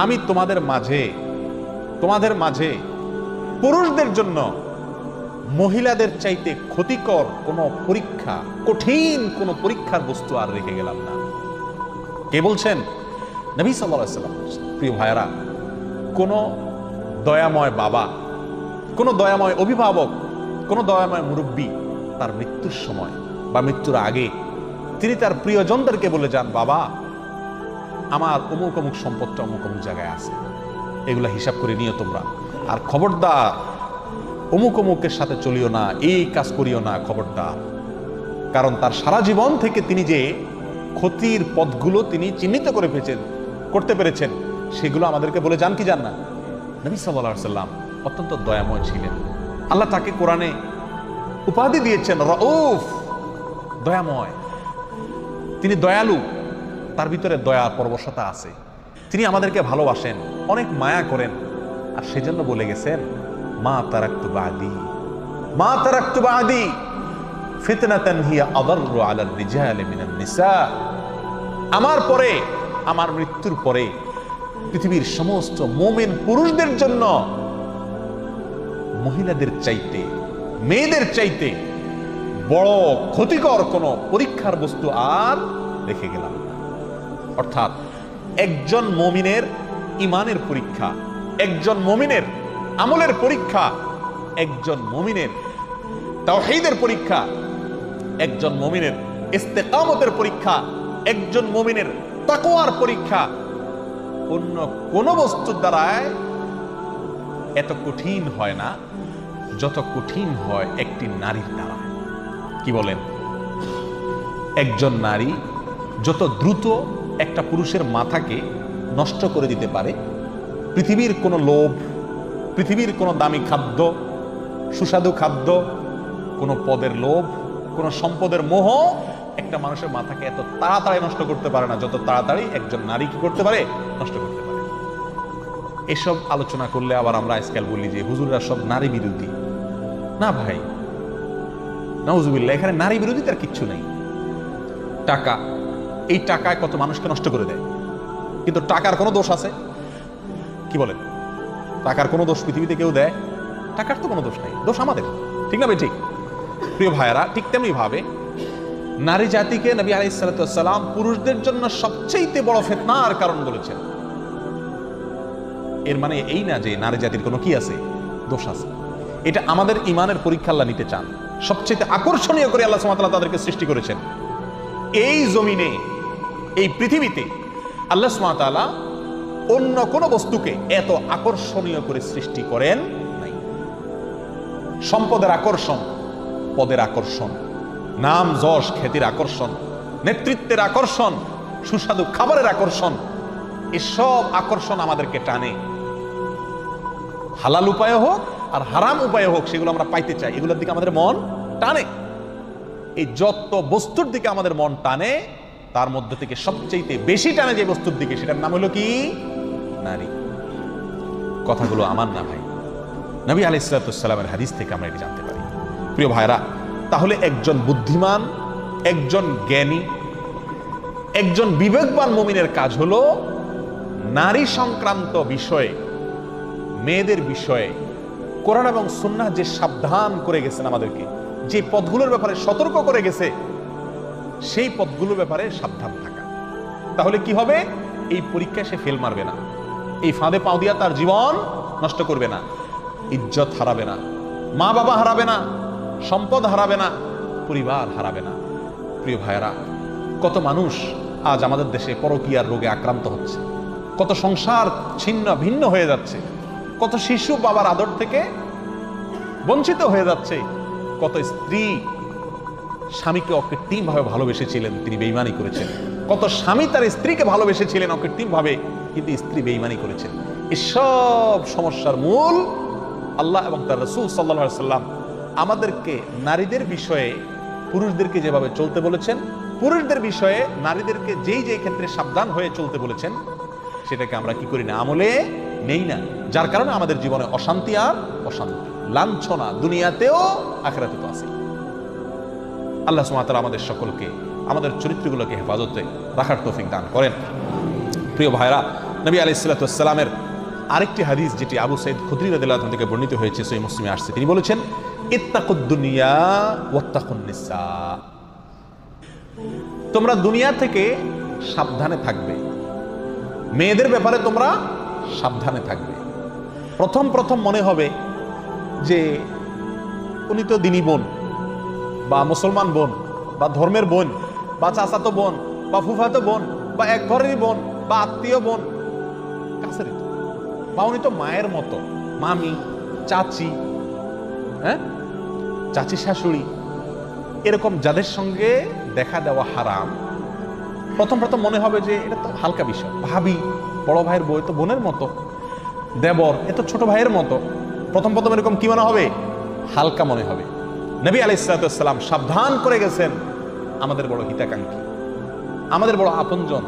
আমি তোমাদের মাঝে পুরুষদের জন্য মহিলাদের চাইতে ক্ষতিকর কোনো পরীক্ষা, কঠিন কোনো পরীক্ষার বস্তু আর রেখে গেলাম না। কে বলছেন? নবী সাল্লাল্লাহু আলাইহি ওয়াসাল্লাম। প্রিয় ভাইরা, কোনো দয়াময় বাবা, কোনো দয়াময় অভিভাবক, কোনো দয়াময় মুরব্বী তার মৃত্যুর সময় বা মৃত্যুর আগে তিনি তার প্রিয়জনদেরকে বলে যান, বাবা, আমার অমুক অমুক সম্পদটা অমুক অমুক জায়গায় আছে, এগুলা হিসাব করে নিও তোমরা, আর খবরদার অমুক অমুকের সাথে চলিও না, এই কাজ করিও না, খবরদার। কারণ তার সারা জীবন থেকে তিনি যে ক্ষতির পথগুলো তিনি চিহ্নিত করতে পেরেছেন, সেগুলো আমাদেরকে বলে যান কি যান না? নবী সাল্লাল্লাহু আলাইহি ওয়াসাল্লাম অত্যন্ত দয়াময় ছিলেন। আল্লাহ তাকে কোরআনে উপাধি দিয়েছেন রউফ, দয়াময়। তিনি দয়ালু, তার ভিতরে দয়া পরবশতা আছে। তিনি আমাদেরকে ভালোবাসেন, অনেক মায়া করেন, আর সেজন্য বলে গেছেন, মা তারাকতু বাদি ফিতনাতান হিয়া আদাররু আলার রিজালি মিনান নিসা। আমার পরে, আমার মৃত্যুর পরে পৃথিবীর সমস্ত মুমিন পুরুষদের জন্য মহিলাদের চাইতে, মেয়েদের চাইতে বড় ক্ষতিকর কোন পরীক্ষার বস্তু আর রেখে গেলাম না। অর্থাৎ একজন মুমিনের ঈমানের পরীক্ষা, একজন মুমিনের আমলের পরীক্ষা, একজন মুমিনের তাওহীদের পরীক্ষা, একজন মুমিনের ইস্তেকামতের পরীক্ষা, একজন মুমিনের তাকওয়ার পরীক্ষা অন্য কোন বস্তুর দ্বারায় এত কঠিন হয় না যত কঠিন হয় একটি নারীর দ্বারা। কি বলেন? একজন নারী যত দ্রুত একটা পুরুষের মাথাকে নষ্ট করে দিতে পারে, পৃথিবীর কোনো লোভ, পৃথিবীর কোনো দামি খাদ্য, সুস্বাদু খাদ্য, কোনো পদের লোভ, কোনো সম্পদের মোহ একটা মানুষের মাথাকে এত তাড়াতাড়ি নষ্ট করতে পারে না যত তাড়াতাড়ি একজন নারী কি করতে পারে? নষ্ট করতে পারে। এসব আলোচনা করলে আবার আমরা আজকাল বলি যে হুজুররা সব নারী বিরোধী। না ভাই, নাউজুবিল্লাহ, এখানে নারী বিরোধী তার কিচ্ছু নেই। টাকা, এই টাকায় কত মানুষকে নষ্ট করে দেয়, কিন্তু টাকার কোনো দোষ আছে? কি বলেন? টাকার কোনো দোষ পৃথিবীতে কেউ দেয়? টাকার তো কোনো দোষ নেই, দোষ আমাদের, ঠিক না ভাই? ঠিক। প্রিয় ভাইয়েরা, ঠিক তেমনি ভাবে নারী জাতিকে নবী আলাইহিস সালাতু ওয়াস সালাম পুরুষদের জন্য সবচেয়ে বড় ফিতনার কারণ বলেছেন। এর মানে এই না যে নারী জাতির কোনো কি আছে? দোষ আছে। এটা আমাদের ঈমানের পরীক্ষা আল্লাহ নিতে চান। সবচেয়ে আকর্ষণীয় করে আল্লাহ সুবহানাহু ওয়া তাআলা তাদেরকে সৃষ্টি করেছেন। এই জমিনে, এই পৃথিবীতে আল্লাহ সুবহানাহু ওয়া তাআলা অন্য কোন বস্তুকে এত আকর্ষণীয় করে সৃষ্টি করেন নাই। সম্পদের আকর্ষণ, পদের আকর্ষণ, নাম যশ খ্যাতির আকর্ষণ, নেতৃত্বের আকর্ষণ, সুস্বাদু খাবারের আকর্ষণ, এসব আকর্ষণ আমাদেরকে টানে। হালাল উপায় হোক আর হারাম উপায় হোক, সেগুলো আমরা পাইতে চাই, এগুলোর দিকে আমাদের মন টানে। এই যত বস্তুর দিকে আমাদের মন টানে, তার মধ্যে থেকে সবচেয়ে বেশি টানে যে বস্তুর দিকে, সেটার নাম হলো কি? নারী। কথাগুলো আমার না ভাই, নবী আলাইহিস সালাতু ওয়াস সালামের হাদিস থেকে আমরা এটা জানতে পারি। প্রিয় ভাইরা, তাহলে একজন বুদ্ধিমান, একজন জ্ঞানী, একজন বিবেকবান মুমিনের কাজ হলো নারী সংক্রান্ত বিষয়ে, মেয়েদের বিষয়ে কোরআন এবং সুন্নাহ যে সাবধান করে গেছেন আমাদেরকে, যে পথগুলোর ব্যাপারে সতর্ক করে গেছে, সেই পথগুলোর ব্যাপারে সাবধান থাকা। তাহলে কি হবে? এই পরীক্ষায় সে ফেল মারবে না, এই ফাঁদে পাও দিয়া তার জীবন নষ্ট করবে না, ইজ্জত হারাবে না, মা বাবা হারাবে না, সম্পদ হারাবে না, পরিবার হারাবে না। প্রিয় ভাইয়েরা, কত মানুষ আজ আমাদের দেশে পরকীয়ার রোগে আক্রান্ত হচ্ছে, কত সংসার ছিন্ন ভিন্ন হয়ে যাচ্ছে, কত শিশু বাবার আদর থেকে বঞ্চিত হয়ে যাচ্ছে, কত স্ত্রী স্বামীকে অকৃত্রিম ভাবে ভালোবেসেছিলেন, তিনি বেঈমানি করেছেন, কত স্বামী তার স্ত্রীকে ভালোবেসেছিলেন অকৃত্রিম ভাবে, কিন্তু স্ত্রী বেঈমানি করেছেন। এসব সমস্যার মূল আল্লাহ এবং তার রাসূল সাল্লাল্লাহু আলাইহি সাল্লাম আমাদেরকে নারীদের বিষয়ে পুরুষদেরকে যেভাবে চলতে বলেছেন, পুরুষদের বিষয়ে নারীদেরকে যেই যেই ক্ষেত্রে সাবধান হয়ে চলতে বলেছেন, সেটাকে আমরা কি করি না? আমলে নেই না। যার কারণে আমাদের জীবনে অশান্তি আর অশান্তি, লাঞ্ছনা দুনিয়াতেও আখিরাতেও আছে। আল্লাহ সুবহানাহু ওয়া তাআলা আমাদের সকলকে আমাদের চরিত্রগুলোকে হেফাজতে রাখার তৌফিক দান করেন। প্রিয় ভাইরা, নবী আলাইহিস সালাতু ওয়াস সালামের আরেকটি হাদিস, যেটি আবু সাঈদ খুদরি রাদিয়াল্লাহু আনহু থেকে বর্ণিত হয়েছে, সহিহ মুসলিমে আসছে, তিনি বলেছেন, ইত্তাকুদ দুনিয়া ওয়াত্তাকুন নিসা, তোমরা দুনিয়া থেকে সাবধানে থাকবে, মেয়েদের ব্যাপারে তোমরা সাবধানে থাকবে। প্রথম প্রথম মনে হবে যে উনি তো দিনী বোন বা মুসলমান বোন বা ধর্মের বোন বা চাচাতো বোন বা ফুফাতো বোন বা এক ঘরেরই বোন বা আত্মীয় বোন, কাছেরই তো, বা উনি তো মায়ের মতো, মামি, চাচি, হ্যাঁ, চাচি শাশুড়ি, এরকম যাদের সঙ্গে দেখা দেওয়া হারাম, প্রথম প্রথম মনে হবে যে এটা তো হালকা বিষয়। ভাবি, বড় ভাইয়ের বউ তো বোনের মতো, দেবর এ তো ছোট ভাইয়ের মতো, প্রথম প্রথম এরকম কি মনে হবে? হালকা মনে হবে। নবী আলাইহিস সালাম সাবধান করে গেছেন, আমাদের বড় হিতাকাঙ্ক্ষী, আমাদের বড় আপনজন,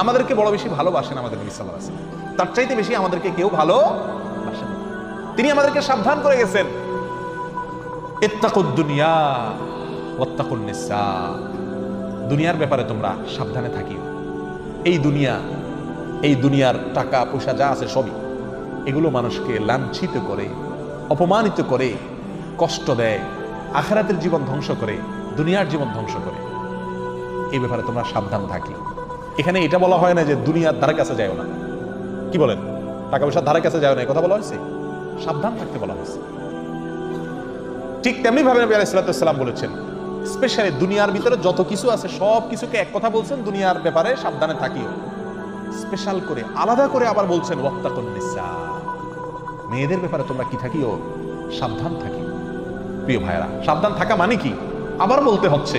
আমাদেরকে বড় বেশি ভালোবাসেন আমাদের নবী সাল্লাল্লাহু আলাইহি ওয়াসাল্লাম, তার চাইতে বেশি আমাদেরকে কেউ ভালোবাসেন না। তিনি আমাদেরকে সাবধান করে গেছেন, ইত্তাকুদ দুনিয়া ওয়াত্তাকুন নিসা, দুনিয়ার ব্যাপারে তোমরা সাবধানে থাকিও। এই দুনিয়ার টাকা পয়সা যা আছে সবই, এগুলো মানুষকে লাঞ্ছিত করে, অপমানিত করে, কষ্ট দেয়, আখিরাতের জীবন ধ্বংস করে, দুনিয়ার জীবন ধ্বংস করে। এই ব্যাপারে তোমরা সাবধান থাকি। এখানে এটা বলা হয় না যে দুনিয়ার ধারে কাছে যাও না, কি বলেন, টাকা পয়সার ধারে কাছে যাও না, কথা বলা হয়েছে, সাবধান থাকতে বলা হয়েছে। ঠিক তেমনি ভাবে নবী আলাইহিস সালাম বলেছেন, স্পেশালি দুনিয়ার ভিতরে যত কিছু আছে সব কিছুকে এক কথা বলছেন, দুনিয়ার ব্যাপারে সাবধানে থাকিও। স্পেশাল করে আলাদা করে আবার বলছেন ওয়াত্তাকুন নিসা, মেয়েদের ব্যাপারে তোমরা কি থাকিও? সাবধান থাকি। প্রিয় ভাইরা, সাবধান থাকা মানে কি? আবার বলতে হচ্ছে,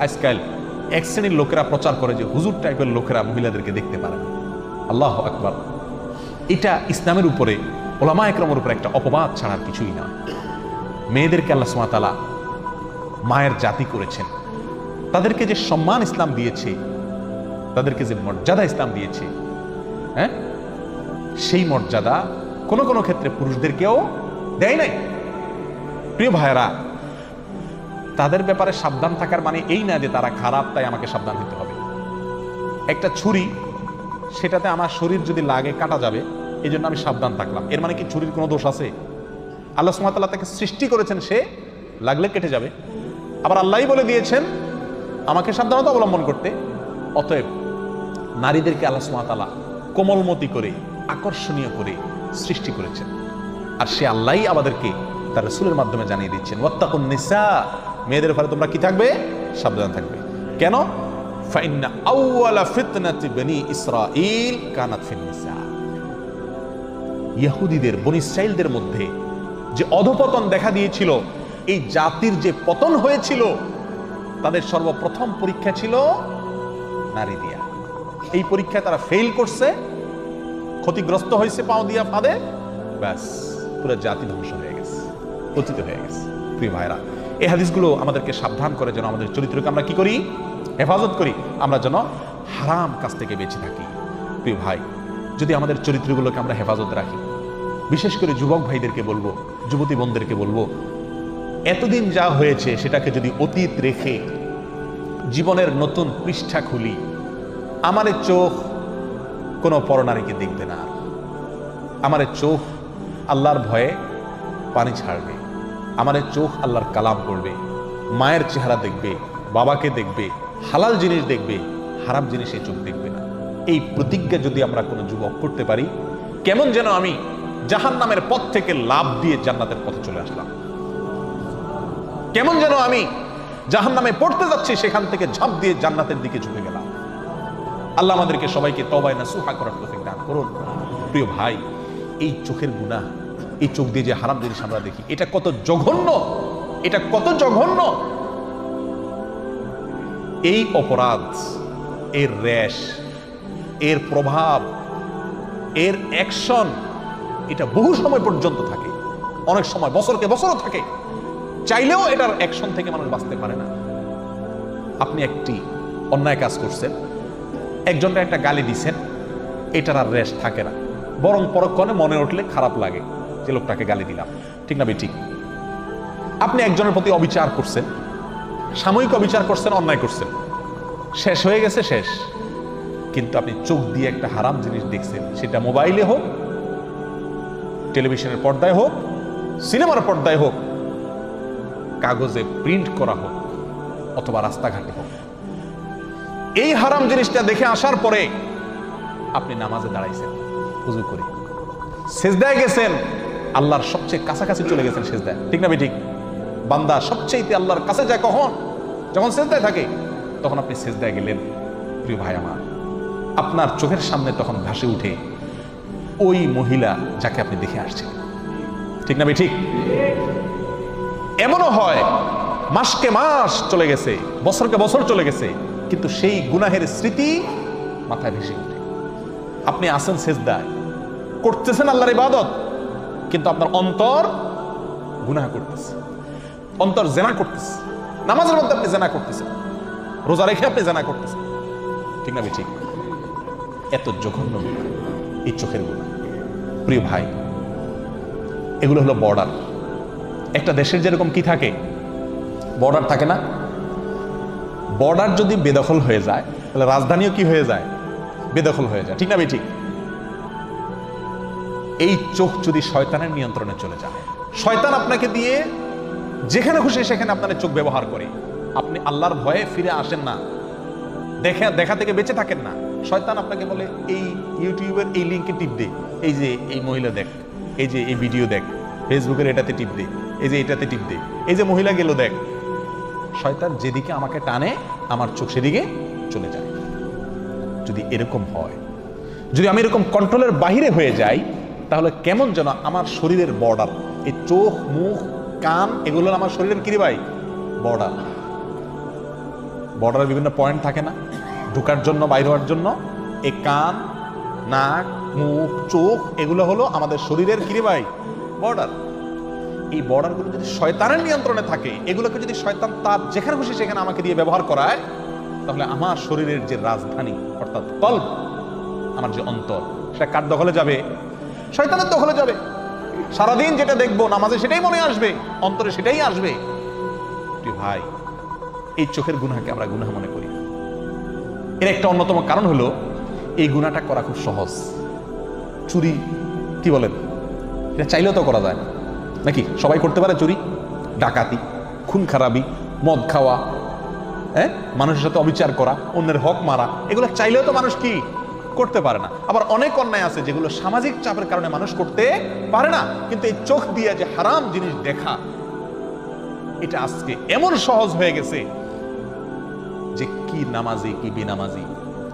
আজকাল এক শ্রেণীর লোকেরা প্রচার করে যে হুজুর টাইপের লোকেরা মহিলাদেরকে দেখতে পারে না। আল্লাহু আকবার, এটা ইসলামের উপরে, ওলামা একরামের উপরে একটা অপবাদ ছাড়া আর কিছুই না। মেয়েদেরকে আল্লাহ সুবহানাহু ওয়া তাআলা মায়ের জাতি করেছেন, তাদেরকে যে সম্মান ইসলাম দিয়েছে, তাদেরকে যে মর্যাদা ইসলাম দিয়েছে, হ্যাঁ, সেই মর্যাদা কোনো কোনো ক্ষেত্রে পুরুষদেরকেও দেয় নাই। প্রিয় ভাইরা, তাদের ব্যাপারে সাবধান থাকার মানে এই না যে তারা খারাপ তাই আমাকে সাবধান হতে হবে। একটা ছুরি, সেটাতে আমার শরীর যদি লাগে কাটা যাবে, এই জন্য আমি সাবধান থাকলাম, এর মানে কি ছুরির কোনো দোষ আছে? আল্লাহ সুবহানাহু ওয়া তাআলা তাকে সৃষ্টি করেছেন, সে লাগলে কেটে যাবে। আবার আল্লাহই বলে দিয়েছেন আমাকে সাবধানতা অবলম্বন করতে। অতএব নারীদেরকে আল্লাহ সুবহানাহু ওয়া তাআলা কোমলমতি করে, আকর্ষণীয় করে সৃষ্টি করেছেন, আর সে আল্লাহই আমাদেরকে তার রাসূলের মাধ্যমে জানিয়ে দিচ্ছেন ওয়াত্তাকুন নিসা, মেয়েদের ব্যাপারে তোমরা কি থাকবে? সাবধান থাকবে। কেন? ফাইন্না আউওয়ালা ফিতনাতি বনি ইসরাঈল কানাত ফিন নিসা, ইহুদিদের, বনি ইসরাঈলদের মধ্যে যে অধপতন দেখা দিয়েছিল, এই জাতির যে পতন হয়েছিল, তাদের সর্বপ্রথম পরীক্ষা ছিল নারী দিয়া। এই পরীক্ষায় তারা ফেল করছে, ক্ষতিগ্রস্ত হয়েছে পাও দিয়া ফাঁদে, ব্যাস পুরো জাতি ধ্বংস হয়ে গেছে, পতিত হয়ে গেছে। প্রিয় ভাইরা, এই হাদিসগুলো আমাদেরকে সাবধান করে যেন আমাদের চরিত্রকে আমরা কি করি? হেফাজত করি, আমরা যেন হারাম কাজ থেকে বেঁচে থাকি। প্রিয় ভাই, যদি আমাদের চরিত্রগুলোকে আমরা হেফাজত রাখি, বিশেষ করে যুবক ভাইদেরকে বলবো, যুবতী বোনদেরকে বলবো, এতদিন যা হয়েছে সেটাকে যদি অতীত রেখে জীবনের নতুন পৃষ্ঠা খুলি, আমার চোখ কোনো পরনারীকে দেখবে না, আমার চোখ আল্লাহর ভয়ে পানি ছাড়বে, আমার চোখ আল্লাহর কালাম পড়বে, মায়ের চেহারা দেখবে, বাবাকে দেখবে, হালাল জিনিস দেখবে, হারাম জিনিস এই চোখ দেখবে না। এই প্রতিজ্ঞা যদি আমরা কোনো যুবক করতে পারি, কেমন যেন আমি জাহান্নামের পথ থেকে লাফ দিয়ে জান্নাতের পথে চলে আসলাম, কেমন যেন আমি জাহান্নামে পড়তে যাচ্ছি, সেখান থেকে ঝাঁপ দিয়ে জান্নাতের দিকে ঝুঁকে গেলাম। আল্লাহ আমাদেরকে সবাইকে তওবায়ে নাসুহা করার তৌফিক দান করুন। প্রিয় ভাই, এই চোখের গুনাহ, এই চোখ দিয়ে যে হারাম জিনিস আমরা দেখি, এটা কত জঘন্য, এটা কত জঘন্য। এই অপরাধ, এর রেশ, এর প্রভাব, এর অ্যাকশন, এটা বহু সময় পর্যন্ত থাকে, অনেক সময় বছরকে বছরও থাকে, চাইলেও এটার অ্যাকশন থেকে মানুষ বাঁচতে পারে না। আপনি একটি অন্যায় কাজ করছেন, একজনকে একটা গালি দিছেন, এটার আর রেশ থাকে না, বরং পরক্ষণে মনে উঠলে খারাপ লাগে যে লোকটাকে গালি দিলাম, ঠিক না ঠিক? আপনি একজনের প্রতি অবিচার করছেন, সাময়িক অবিচার করছেন, অন্যায় করছেন, শেষ হয়ে গেছে, শেষ। কিন্তু আপনি চোখ দিয়ে একটা হারাম জিনিস দেখছেন, সেটা মোবাইলে হোক, টেলিভিশনের পর্দায় হোক, সিনেমার পর্দায় হোক, কাগজে প্রিন্ট করা হোক অথবা রাস্তাঘাটে হোক, এই হারাম জিনিসটা দেখে আসার পরে আপনি নামাজে দাঁড়াইছেন, ওযু করে সিজদায় গেছেন, আল্লাহর সবচেয়ে কাছাকাছি চলে গেছেন সিজদায়, ঠিক না ঠিক? বান্দা সবচেয়ে আল্লাহর কাছে যায় কখন? যখন সিজদায় থাকে, তখন আপনি সিজদায় গেলেন। প্রিয় ভাই আমার, আপনার চোখের সামনে তখন ভাসে উঠে ওই মহিলা যাকে আপনি দেখে আসছেন, ঠিক না ঠিক? এমনও হয় মাসকে মাস চলে গেছে, বছরকে বছর চলে গেছে, কিন্তু সেই গুনাহের স্মৃতি মাথায় ভেসে ওঠে। আপনি আছেন সিজদায়, করতেছেন আল্লাহর ইবাদত, কিন্তু আপনার অন্তর গুনাহ করতেছে, অন্তর জেনা করতেছে। নামাজের মধ্যে আপনি জেনা করতেছেন, রোজা রেখে আপনি জেনা করতেছেন, ঠিক না ঠিক? এত জঘন্য গুনাহ এই চোখের গুনাহ। প্রিয় ভাই, এগুলো হলো বর্ডার। একটা দেশের যেরকম কি থাকে, বর্ডার থাকে না? বর্ডার যদি বেদখল হয়ে যায়, তাহলে রাজধানীও কি হয়ে যায়? বেদখল হয়ে যায়, ঠিক না ঠিক? এই চোখ যদি শয়তানের নিয়ন্ত্রণে চলে যায়, শয়তান আপনাকে দিয়ে যেখানে খুশি সেখানে আপনার চোখ ব্যবহার করে, আপনি আল্লাহর ভয়ে ফিরে আসেন না, দেখা থেকে বেঁচে থাকেন না। শয়তান আপনাকে বলে এই ইউটিউবের এই লিঙ্কে টিপ দে, এই যে এই মহিলা দেখ, এই যে এই ভিডিও দেখ, ফেসবুকের এটাতে টিপ দে, এই যে এটাতে টিপ দে, এই যে মহিলা গেল দেখ। শয়তান যেদিকে আমাকে টানে, আমার চোখ সেদিকে চলে যায়। যদি এরকম হয়, যদি আমি এরকম কন্ট্রোলের বাহিরে হয়ে যাই, তাহলে কেমন যেন আমার শরীরের বর্ডার, এই চোখ, মুখ, কান, এগুলো আমার শরীরের কি রে ভাই? বর্ডার। বর্ডারের বিভিন্ন পয়েন্ট থাকে না, ঢোকার জন্য, বাইর হওয়ার জন্য। এই কান, নাক, মুখ, চোখ, এগুলো হলো আমাদের শরীরের কি রে ভাই? বর্ডার। এই বর্ডারগুলো যদি শয়তানের নিয়ন্ত্রণে থাকে, এগুলোকে যদি শয়তান তার যেখানে খুশি সেখানে আমাকে দিয়ে ব্যবহার করায়, তাহলে আমার শরীরের যে রাজধানী অর্থাৎ কলব, আমার যে অন্তর, সেটা কার দখলে যাবে? শয়তানের দখলে যাবে। সারাদিন যেটা দেখবো নামাজে সেটাই মনে আসবে, অন্তরে সেটাই আসবে। প্রিয় ভাই, এই চোখের গুনাহকে আমরা গুনাহ মনে করি। এর একটা অন্যতম কারণ হলো এই গুনাহটা করা খুব সহজ। চুরি, কি বলেন, এটা চাইলেও তো করা যায় না, নাকি? সবাই করতে পারে চুরি, ডাকাতি, খুন খারাপি, মদ খাওয়া, হ্যাঁ, মানুষের সাথে অবিচার করা, অন্যের হক মারা, এগুলো চাইলেও তো মানুষ কি করতে পারে না। আবার অনেক অন্যায় আছে যেগুলো সামাজিক চাপের কারণে মানুষ করতে পারে না। কিন্তু এই চোখ দিয়ে যে হারাম জিনিস দেখা, এটা আজকে এমন সহজ হয়ে গেছে যে কি নামাজি, কি বেনামাজি,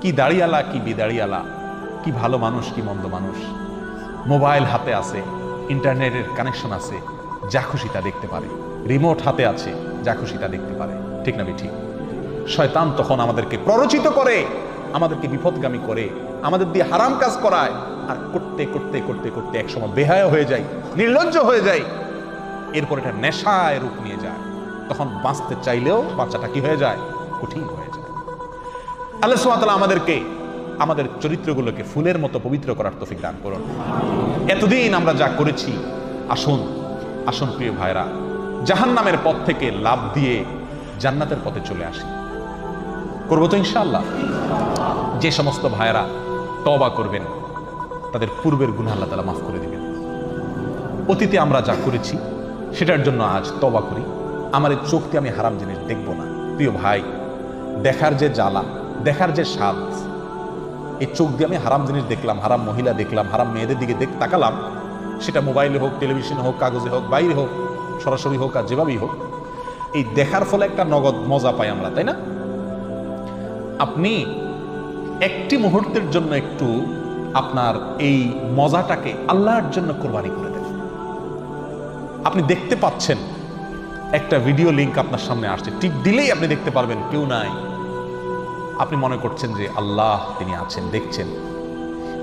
কি দাড়িয়ালা, কি বেদাড়িয়ালা, কি ভালো মানুষ, কি মন্দ মানুষ, মোবাইল হাতে আছে, ইন্টারনেটের কানেকশন আছে, যা খুশি তা দেখতে পারে, রিমোট হাতে আছে, যা খুশি তা দেখতে পারে, ঠিক না ঠিক? শয়তান তখন আমাদেরকে প্ররোচিত করে, আমাদেরকে বিপদগামী করে, আমাদের দিয়ে হারাম কাজ করায়, আর করতে করতে করতে করতে একসময় বেহায়া হয়ে যায়, নির্লজ্জ হয়ে যায়, এরপর এটা নেশায় রূপ নিয়ে যায়। তখন বাঁচতে চাইলেও বাঁচাটা কি হয়ে যায়? কঠিন হয়ে যায়। আল্লাহ সুবহানাহু ওয়া তাআলা আমাদেরকে আমাদের চরিত্রগুলোকে ফুলের মতো পবিত্র করার তৌফিক দান করুন। এতদিন আমরা যা করেছি, আসুন আসুন প্রিয় ভাইরা, জাহান্নামের পথ থেকে লাভ দিয়ে জান্নাতের পথে চলে আসি। করবো তো ইনশাআল্লাহ? যে সমস্ত ভাইরা তওবা করবেন, তাদের পূর্বের গুনাহ আল্লাহ তাআলা মাফ করে দিবেন। অতীতে আমরা যা করেছি সেটার জন্য আজ তওবা করি। আমার এই চোখ দিয়ে আমি হারাম জিনিস দেখবো না। প্রিয় ভাই, দেখার যে জ্বালা, দেখার যে স্বাদ, এই চোখ দিয়ে আমি হারাম জিনিস দেখলাম, হারাম মহিলা দেখলাম, হারাম মেয়েদের দিকে তাকালাম, সেটা মোবাইলে হোক, টেলিভিশনে হোক, কাগজে হোক, বাইরে হোক, সরাসরি হোক, আর যেভাবেই হোক, এই দেখার ফলে একটা নগদ মজা পাই আমরা, তাই না? আপনি একটি মুহূর্তের জন্য একটু আপনার এই মজাটাকে আল্লাহর জন্য কোরবানি করে দেন। আপনি দেখতে পাচ্ছেন একটা ভিডিও লিংক আপনার সামনে আসছে, টিপ দিলেই আপনি দেখতে পারবেন কেউ নাই। আপনি মনে করছেন যে আল্লাহ তিনি আছেন, দেখছেন।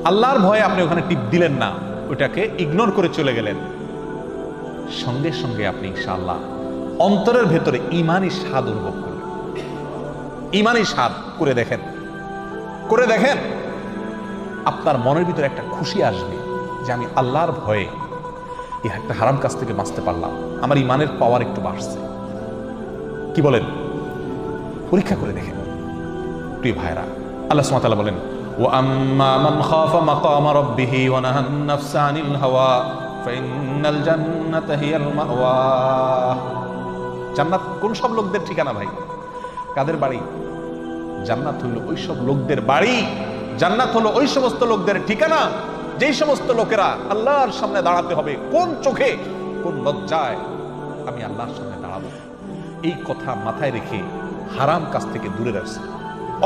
আল্লাহর ভয়ে আপনি ওখানে টিপ দিলেন না, ওটাকে ইগনোর করে চলে গেলেন। সঙ্গে সঙ্গে আপনি ইনশাআল্লাহ অন্তরের ভেতরে ঈমানি স্বাদ অনুভব করবেন। ঈমানি স্বাদ করে দেখেন, করে দেখেন, আপনার মনের ভিতরে একটা খুশি আসবে যে আমি আল্লাহর ভয়ে এই একটা হারাম কাজ থেকে বাঁচতে পারলাম, আমার ঈমানের পাওয়ার একটু বাড়ছে। কি বলেন? পরীক্ষা করে দেখেন প্রিয় ভাইরা। আল্লাহ সুবহানাহু ওয়া তাআলা বলেন, ওয়া আম্মা মান খাফা মাকামা রাব্বিহি ওয়া নাহান নাফসা আনিল হাওয়া ফাইন্নাল জান্নাতা হিয়াল মাওয়া। জান্নাত কোন সব লোকদের ঠিকানা ভাই? কাদের বাড়ি? জান্নাত হলো ওই সব লোকদের বাড়ি, জান্নাত হলো ওই সমস্ত লোকদের ঠিকানা যেই সমস্ত লোকেরা আল্লাহর সামনে দাঁড়াতে হবে। কোন চোখে, কোন লজ্জায় আমি আল্লাহর সামনে দাঁড়াবো, এই কথা মাথায় রেখে হারাম কাজ থেকে দূরে রাখছে,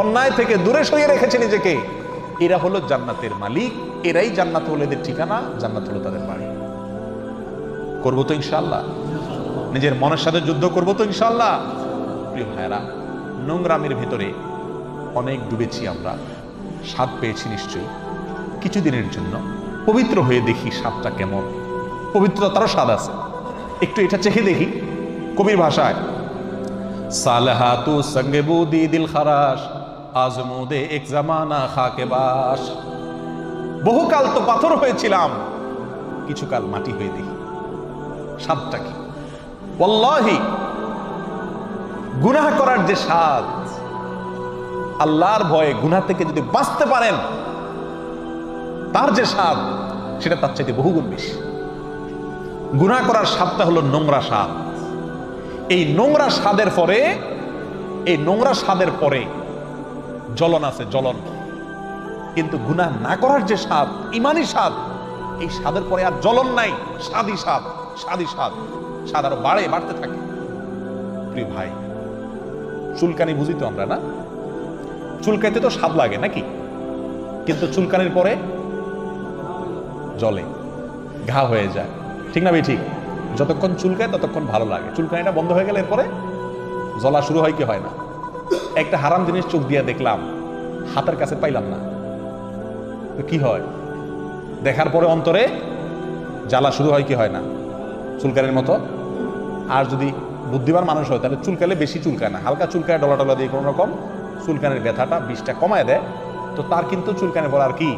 অন্যায় থেকে দূরে সরিয়ে রেখেছে নিজেকে। এরা হলো জান্নাতের মালিক, এরাই জান্নাত হলো এদের ঠিকানা, জান্নাত হলো তাদের বাড়ি। করবো তো ইনশাআল্লাহ? নিজের মনের সাথে যুদ্ধ করবো তো ইনশাআল্লাহ? প্রিয় ভাইরা, নোংরামের ভিতরে অনেক ডুবেছি আমরা, স্বাদ পেয়েছি নিশ্চয়ই কিছুদিনের জন্য। পবিত্র হয়ে দেখি স্বাদটা কেমন, পবিত্রতারও স্বাদ আছে, একটু এটা চেখে দেখি। কবির ভাষায়, সালহাতু সঙ্গে বুদি দিল খারাস আজমুদে এক জামানা খাকে বাস। বহুকাল তো পাথর হয়েছিলাম, কিছুকাল মাটি হয়ে দেখি স্বাদটা কি। ওয়াল্লাহি গুনাহ করার যে স্বাদ, আল্লাহর ভয়ে গুনাহ থেকে যদি বাঁচতে পারেন তার যে স্বাদ, সেটা তার চাইতে বহুগুণ বেশি। গুনাহ করার স্বাদটা হলো নোংরা স্বাদ। এই নোংরা স্বাদের পরে, এই নোংরা স্বাদের পরে জ্বলন আছে, জ্বলন। কিন্তু গুনাহ না করার যে স্বাদ, ইমানি স্বাদ, এই স্বাদের পরে আর জ্বলন নাই, স্বাদই স্বাদ, স্বাদই স্বাদ, স্বাদ আরো বাড়তে থাকে। প্রিয় ভাই, চুলকানি বুঝি তো আমরা, না? চুলকাইতে তো স্বাদ লাগে নাকি? কিন্তু চুলকানির পরে জ্বলে, ঘা হয়ে যায়, ঠিক না ভাই? ঠিক। যতক্ষণ চুলকায় ততক্ষণ ভালো লাগে, চুলকানিটা বন্ধ হয়ে গেলে এরপরে জ্বলা শুরু হয় কি হয় না? একটা হারাম জিনিস চোখ দিয়ে দেখলাম, হাতের কাছে পাইলাম না, তো কি হয়? দেখার পরে অন্তরে জ্বালা শুরু হয় কি হয় না? চুলকানির মতো। আর যদি বুদ্ধিমান মানুষ হয় তাহলে চুলকালে বেশি চুলকায় না, হালকা চুলকায়, ডলা টলা দিয়ে কোনো রকম চুলকানির ব্যথাটা, বিষটা কমায় দেয়, তো তার কিন্তু চুলকানির পর আর কি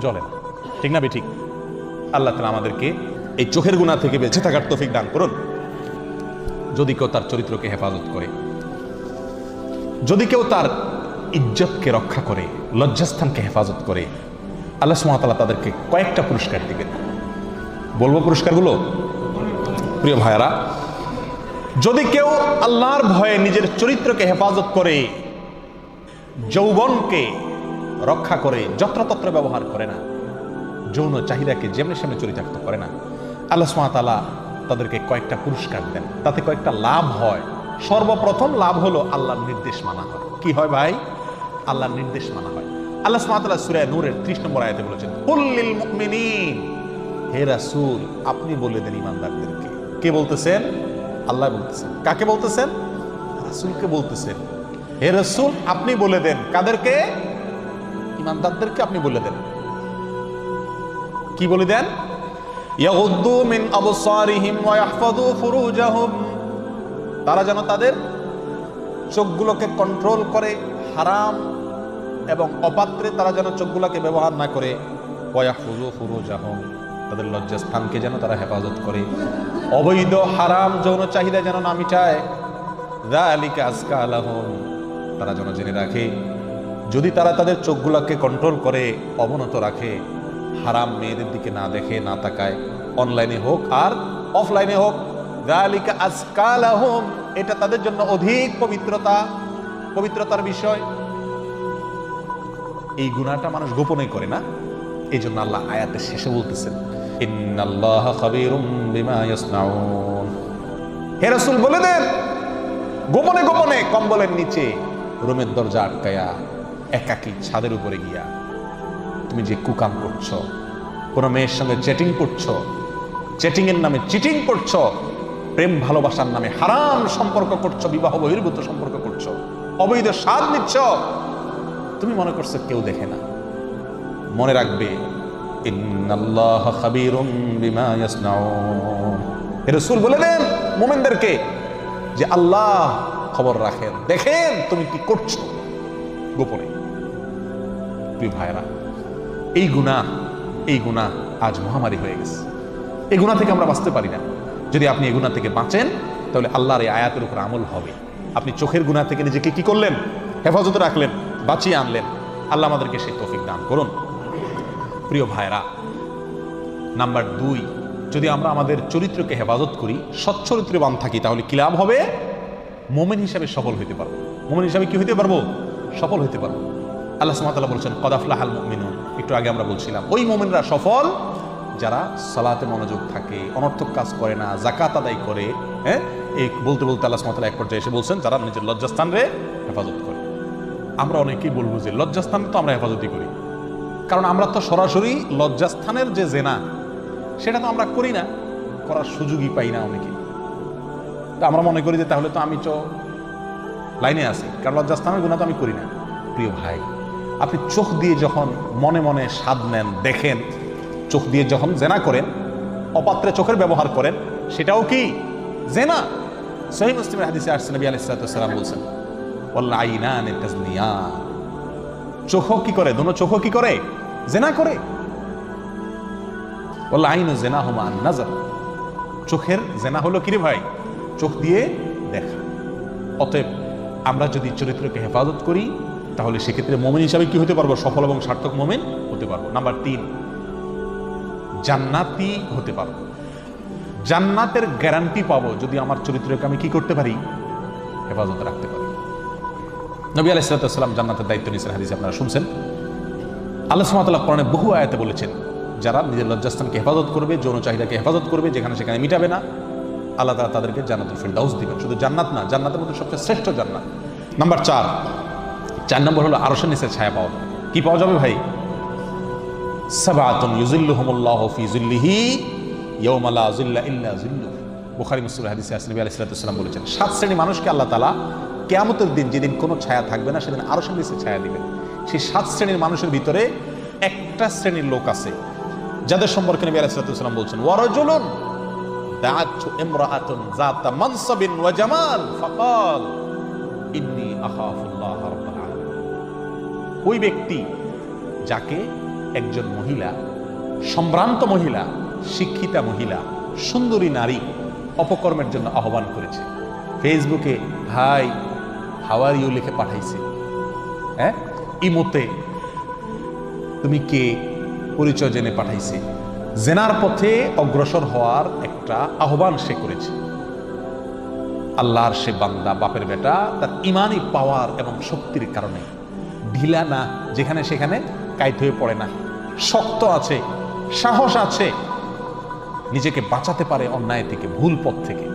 জ্বলে না, ঠিক না ভাই? ঠিক। আল্লাহ তাআলা আমাদেরকে এই চোখের গুনাহ থেকে বেঁচে থাকার তৌফিক দান করুন। যদি কেউ তার চরিত্রকে হেফাজত করে, যদি কেউ তার ইজ্জতকে রক্ষা করে, লজ্জাস্থানকে হেফাজত করে, আল্লাহ সুবহানাহু ওয়া তাআলা তাদেরকে কয়েকটা পুরস্কার দিবেন। বলবো পুরস্কারগুলো? প্রিয় ভাইরা, যদি কেউ আল্লাহর ভয়ে নিজের চরিত্রকে হেফাজত করে, যৌবনকে রক্ষা করে, যত্রতত্র ব্যবহার করে না, যৌন চাহিদাকে যেমনি সেমনি চরিতার্থ করে না, আল্লাহ সুবহানাহু ওয়া তাআলা তাদেরকে কয়েকটা পুরস্কার দেন। তাতে কয়েকটা লাভ হয়। সর্বপ্রথম লাভ হলো আল্লাহর নির্দেশ মানা হয়। কি হয় ভাই? আল্লাহর নির্দেশ মানা হয়। আল্লাহ সুবহানাহু ওয়া তাআলা সূরা নূরের 30 নম্বর আয়াতে বলেছেন, কুল লিল মুমিনিন, হে রাসূল আপনি বলে দেন ঈমানদারদেরকে। কে বলতেছেন? আল্লাহ বলতেছেন। কাকে বলতেছেন? রাসূলকে বলতেছেন। হে রাসূল আপনি বলে দেন। কাদেরকে? ঈমানদারদেরকে আপনি বলে দেন। কি বলে দেন? ইয়াগুদ্দু মিন আবসারিহিম ওয়া ইয়াহফাযু ফুরুজাহুম, তারা যেন তাদের চোখগুলোকে কন্ট্রোল করে, হারাম এবং অপাত্রে তারা যেন চোখগুলোকে ব্যবহার না করে, ওয়া ইয়াহফাযু ফুরুজাহুম, তাদের লজ্জাস্থানকে যেন তারা হেফাজত করে, অবৈধ হারাম যৌন চাহিদা যেন না মিটায়। যালিকা আযকা লাহুম, তারা যেন জেনে রাখে, যদি তারা তাদের চোখগুলোকে কন্ট্রোল করে, অবনত রাখে, হারাম মেয়েদের দিকে না দেখে, না তাকায়, অনলাইনে হোক আর অফলাইনে হোক, যালিকা আযকা লাহুম, এটা তাদের জন্য অধিক পবিত্রতার বিষয়। এই গুনাহটা মানুষ গোপনে করে না, এই জন্য আল্লাহ আয়াতের শেষে বলতেছেন, ইন্নাল্লাহা খাবীরুম বিমা ইয়াসনাউন। হে রাসূল বলে দেন, গোপনে গোপনে কম্বলের নিচে, রুমের দরজা আটকায়া, একাকী ছাদের উপরে গিয়া তুমি যে কুকাম করছো, কোনো মেয়ের সঙ্গে চ্যাটিং করছো, চ্যাটিং এর নামে চিটিং করছো, প্রেম ভালোবাসার নামে হারাম সম্পর্ক করছো, বিবাহ বহির্ভূত সম্পর্ক করছো, অবৈধ স্বাদ নিচ্ছ, তুমি মনে করছো কেউ দেখে না। মনে রাখবে, ইন্নাল্লাহা খাবীরুম বিমা ইয়াসনাউন। হে রাসূল বলে দেন মুমিনদেরকে যে আল্লাহ খবর রাখেন, দেখেন তুমি কি করছো গোপনে। প্রিয় ভাইরা, এই গুনাহ আজ মহামারী হয়ে গেছে। এই গুনাহ থেকে আমরা বাঁচতে পারি না। যদি আপনি এই গুনাহ থেকে বাঁচেন, তাহলে আল্লাহর এই আয়াতের উপর আমল হবে। আপনি চোখের গুনাহ থেকে নিজেকে কি করলেন? হেফাজতে রাখলেন, বাঁচিয়ে আনলেন। আল্লাহ আমাদেরকে সেই তৌফিক দান করুন। প্রিয় ভাইরা, নাম্বার 2, যদি আমরা আমাদের চরিত্রকে হেফাজত করি, সচ্চরিত্রবান থাকি, তাহলে কি লাভ হবে? মুমিন হিসাবে সফল হইতে পারবো। মুমিন হিসাবে কি হইতে পারবো? সফল হইতে পারবো। আল্লাহ সুবহানাহু ওয়া তাআলা বলেছেন কদ আফলাহাল মুমিনুন, একটু আগে আমরা বলছিলাম ওই মুমিনরা সফল যারা সালাতে মনোযোগ থাকে, অনর্থক কাজ করে না, যাকাত আদায় করে। হ্যাঁ, এই বলতে বলতে আল্লাহ সুবহানাহু ওয়া তাআলা এক পর্যায়ে এসে বলছেন যারা নিজের লজ্জাস্থানরে হেফাজত করে। আমরা অনেকেই বলবো যে লজ্জাস্থান তো আমরা হেফাজতই করি, কারণ আমরা তো সরাসরি লজ্জাস্থানের যে জেনা সেটা তো আমরা করি না, করার সুযোগই পাই না অনেকে। তো আমরা মনে করি যে তাহলে তো আমি তো লাইনে আছি, কারণ লজ্জাস্থানের গুনাহ তো আমি করি না। প্রিয় ভাই, আপনি চোখ দিয়ে যখন মনে মনে স্বাদ নেন, দেখেন, চোখ দিয়ে যখন জেনা করেন, অপাত্রে চোখের ব্যবহার করেন, সেটাও কি জেনা? সহিহ মুসলিমের হাদিসে আসছে নবী আলাইহিস সালাতু ওয়াস সালাম বলছেন ওয়াল আইনানি তাজনিয়ান, চোখও কি করে? দোনো চোখও কি করে? জেনা করে। ওয়াল আইনু জিনাহুমা আন নাজর, চোখের জেনা হলো কি রে ভাই? চোখ দিয়ে দেখা। অতএব আমরা যদি চরিত্রকে হেফাজত করি তাহলে সেক্ষেত্রে মুমিন হিসাবে কি হতে পারবো? সফল এবং সার্থক মুমিন হতে পারবো। নাম্বার 3, জান্নাতি হতে পারবো। জান্নাতের গ্যারান্টি পাবো যদি আমার চরিত্রকে আমি কি করতে পারি? হেফাজত রাখতে পারি। নবী আলাইহিস সালাতু ওয়াস সালাম জান্নাতের দায়িত্ব নিয়েছেন, হাদিসে আপনারা শুনছেন। আল্লাহ সুবহানাহু ওয়া তাআলা কোরআনে বহু আয়াতে বলেছেন যারা নিজের লজ্জাস্থানকে হেফাজত করবে, যৌন চাহিদাকে হেফাজত করবে, যেখানে সেখানে মিটাবে না, আল্লাহ তাআলা তাদেরকে জান্নাতুল ফিরদাউস দিবেন। শুধু জান্নাত না, জান্নাতের মধ্যে সবচেয়ে শ্রেষ্ঠ জান্নাত। নাম্বার 4 নম্বর হলো আরশের নিচে ছায়া পাওয়া যাবে। কি পাওয়া যাবে ভাই? সাবআতুন ইউযিল্লুহুমুল্লাহু ফি যিল্লিহি ইয়াওমা লা যিল্লা ইল্লা যিল্লুহু। বুখারী মুসলিমের হাদিসে আছে, নবী আলাইহিস সালাম বলেছেন 7 শ্রেণীর মানুষকে আল্লাহ তাআলা কিয়ামতের দিন, যেদিন কোনো ছায়া থাকবে না, সেদিন আরশের নিচে ছায়া দিবেন। সেই 7 শ্রেণীর মানুষের ভিতরে একটা শ্রেণীর লোক আছে যাদের সম্পর্কে নবী আলাইহিস সালাম বলছেন ওয়ারাজুলুন দাআতু ইমরাআতুন যাতা মানসাবিন ওয়া জামাল ফাকাল ইন্নী আখাফুল্লাহ রাব্বুল আলামিন। ওই ব্যক্তি যাকে একজন মহিলা, সম্ভ্রান্ত মহিলা, শিক্ষিতা মহিলা, সুন্দরী নারী অপকর্মের জন্য আহ্বান করেছে, ফেসবুকে হাই হাউ আর ইউ লিখে পাঠাইছে, হ্যাঁ, ইমোতে তুমি কে পরিচয় জেনে পাঠাইছে, জেনার পথে অগ্রসর হওয়ার একটা আহ্বান সে করেছে। আল্লাহর সে বান্দা, বাপের বেটা, তার ইমানি পাওয়ার এবং শক্তির কারণে ঢিলা না, যেখানে সেখানে কাইত হয়ে পড়ে না, শক্ত আছে, সাহস আছে, নিজেকে বাঁচাতে পারে অন্যায় থেকে, ভুল পথ থেকে।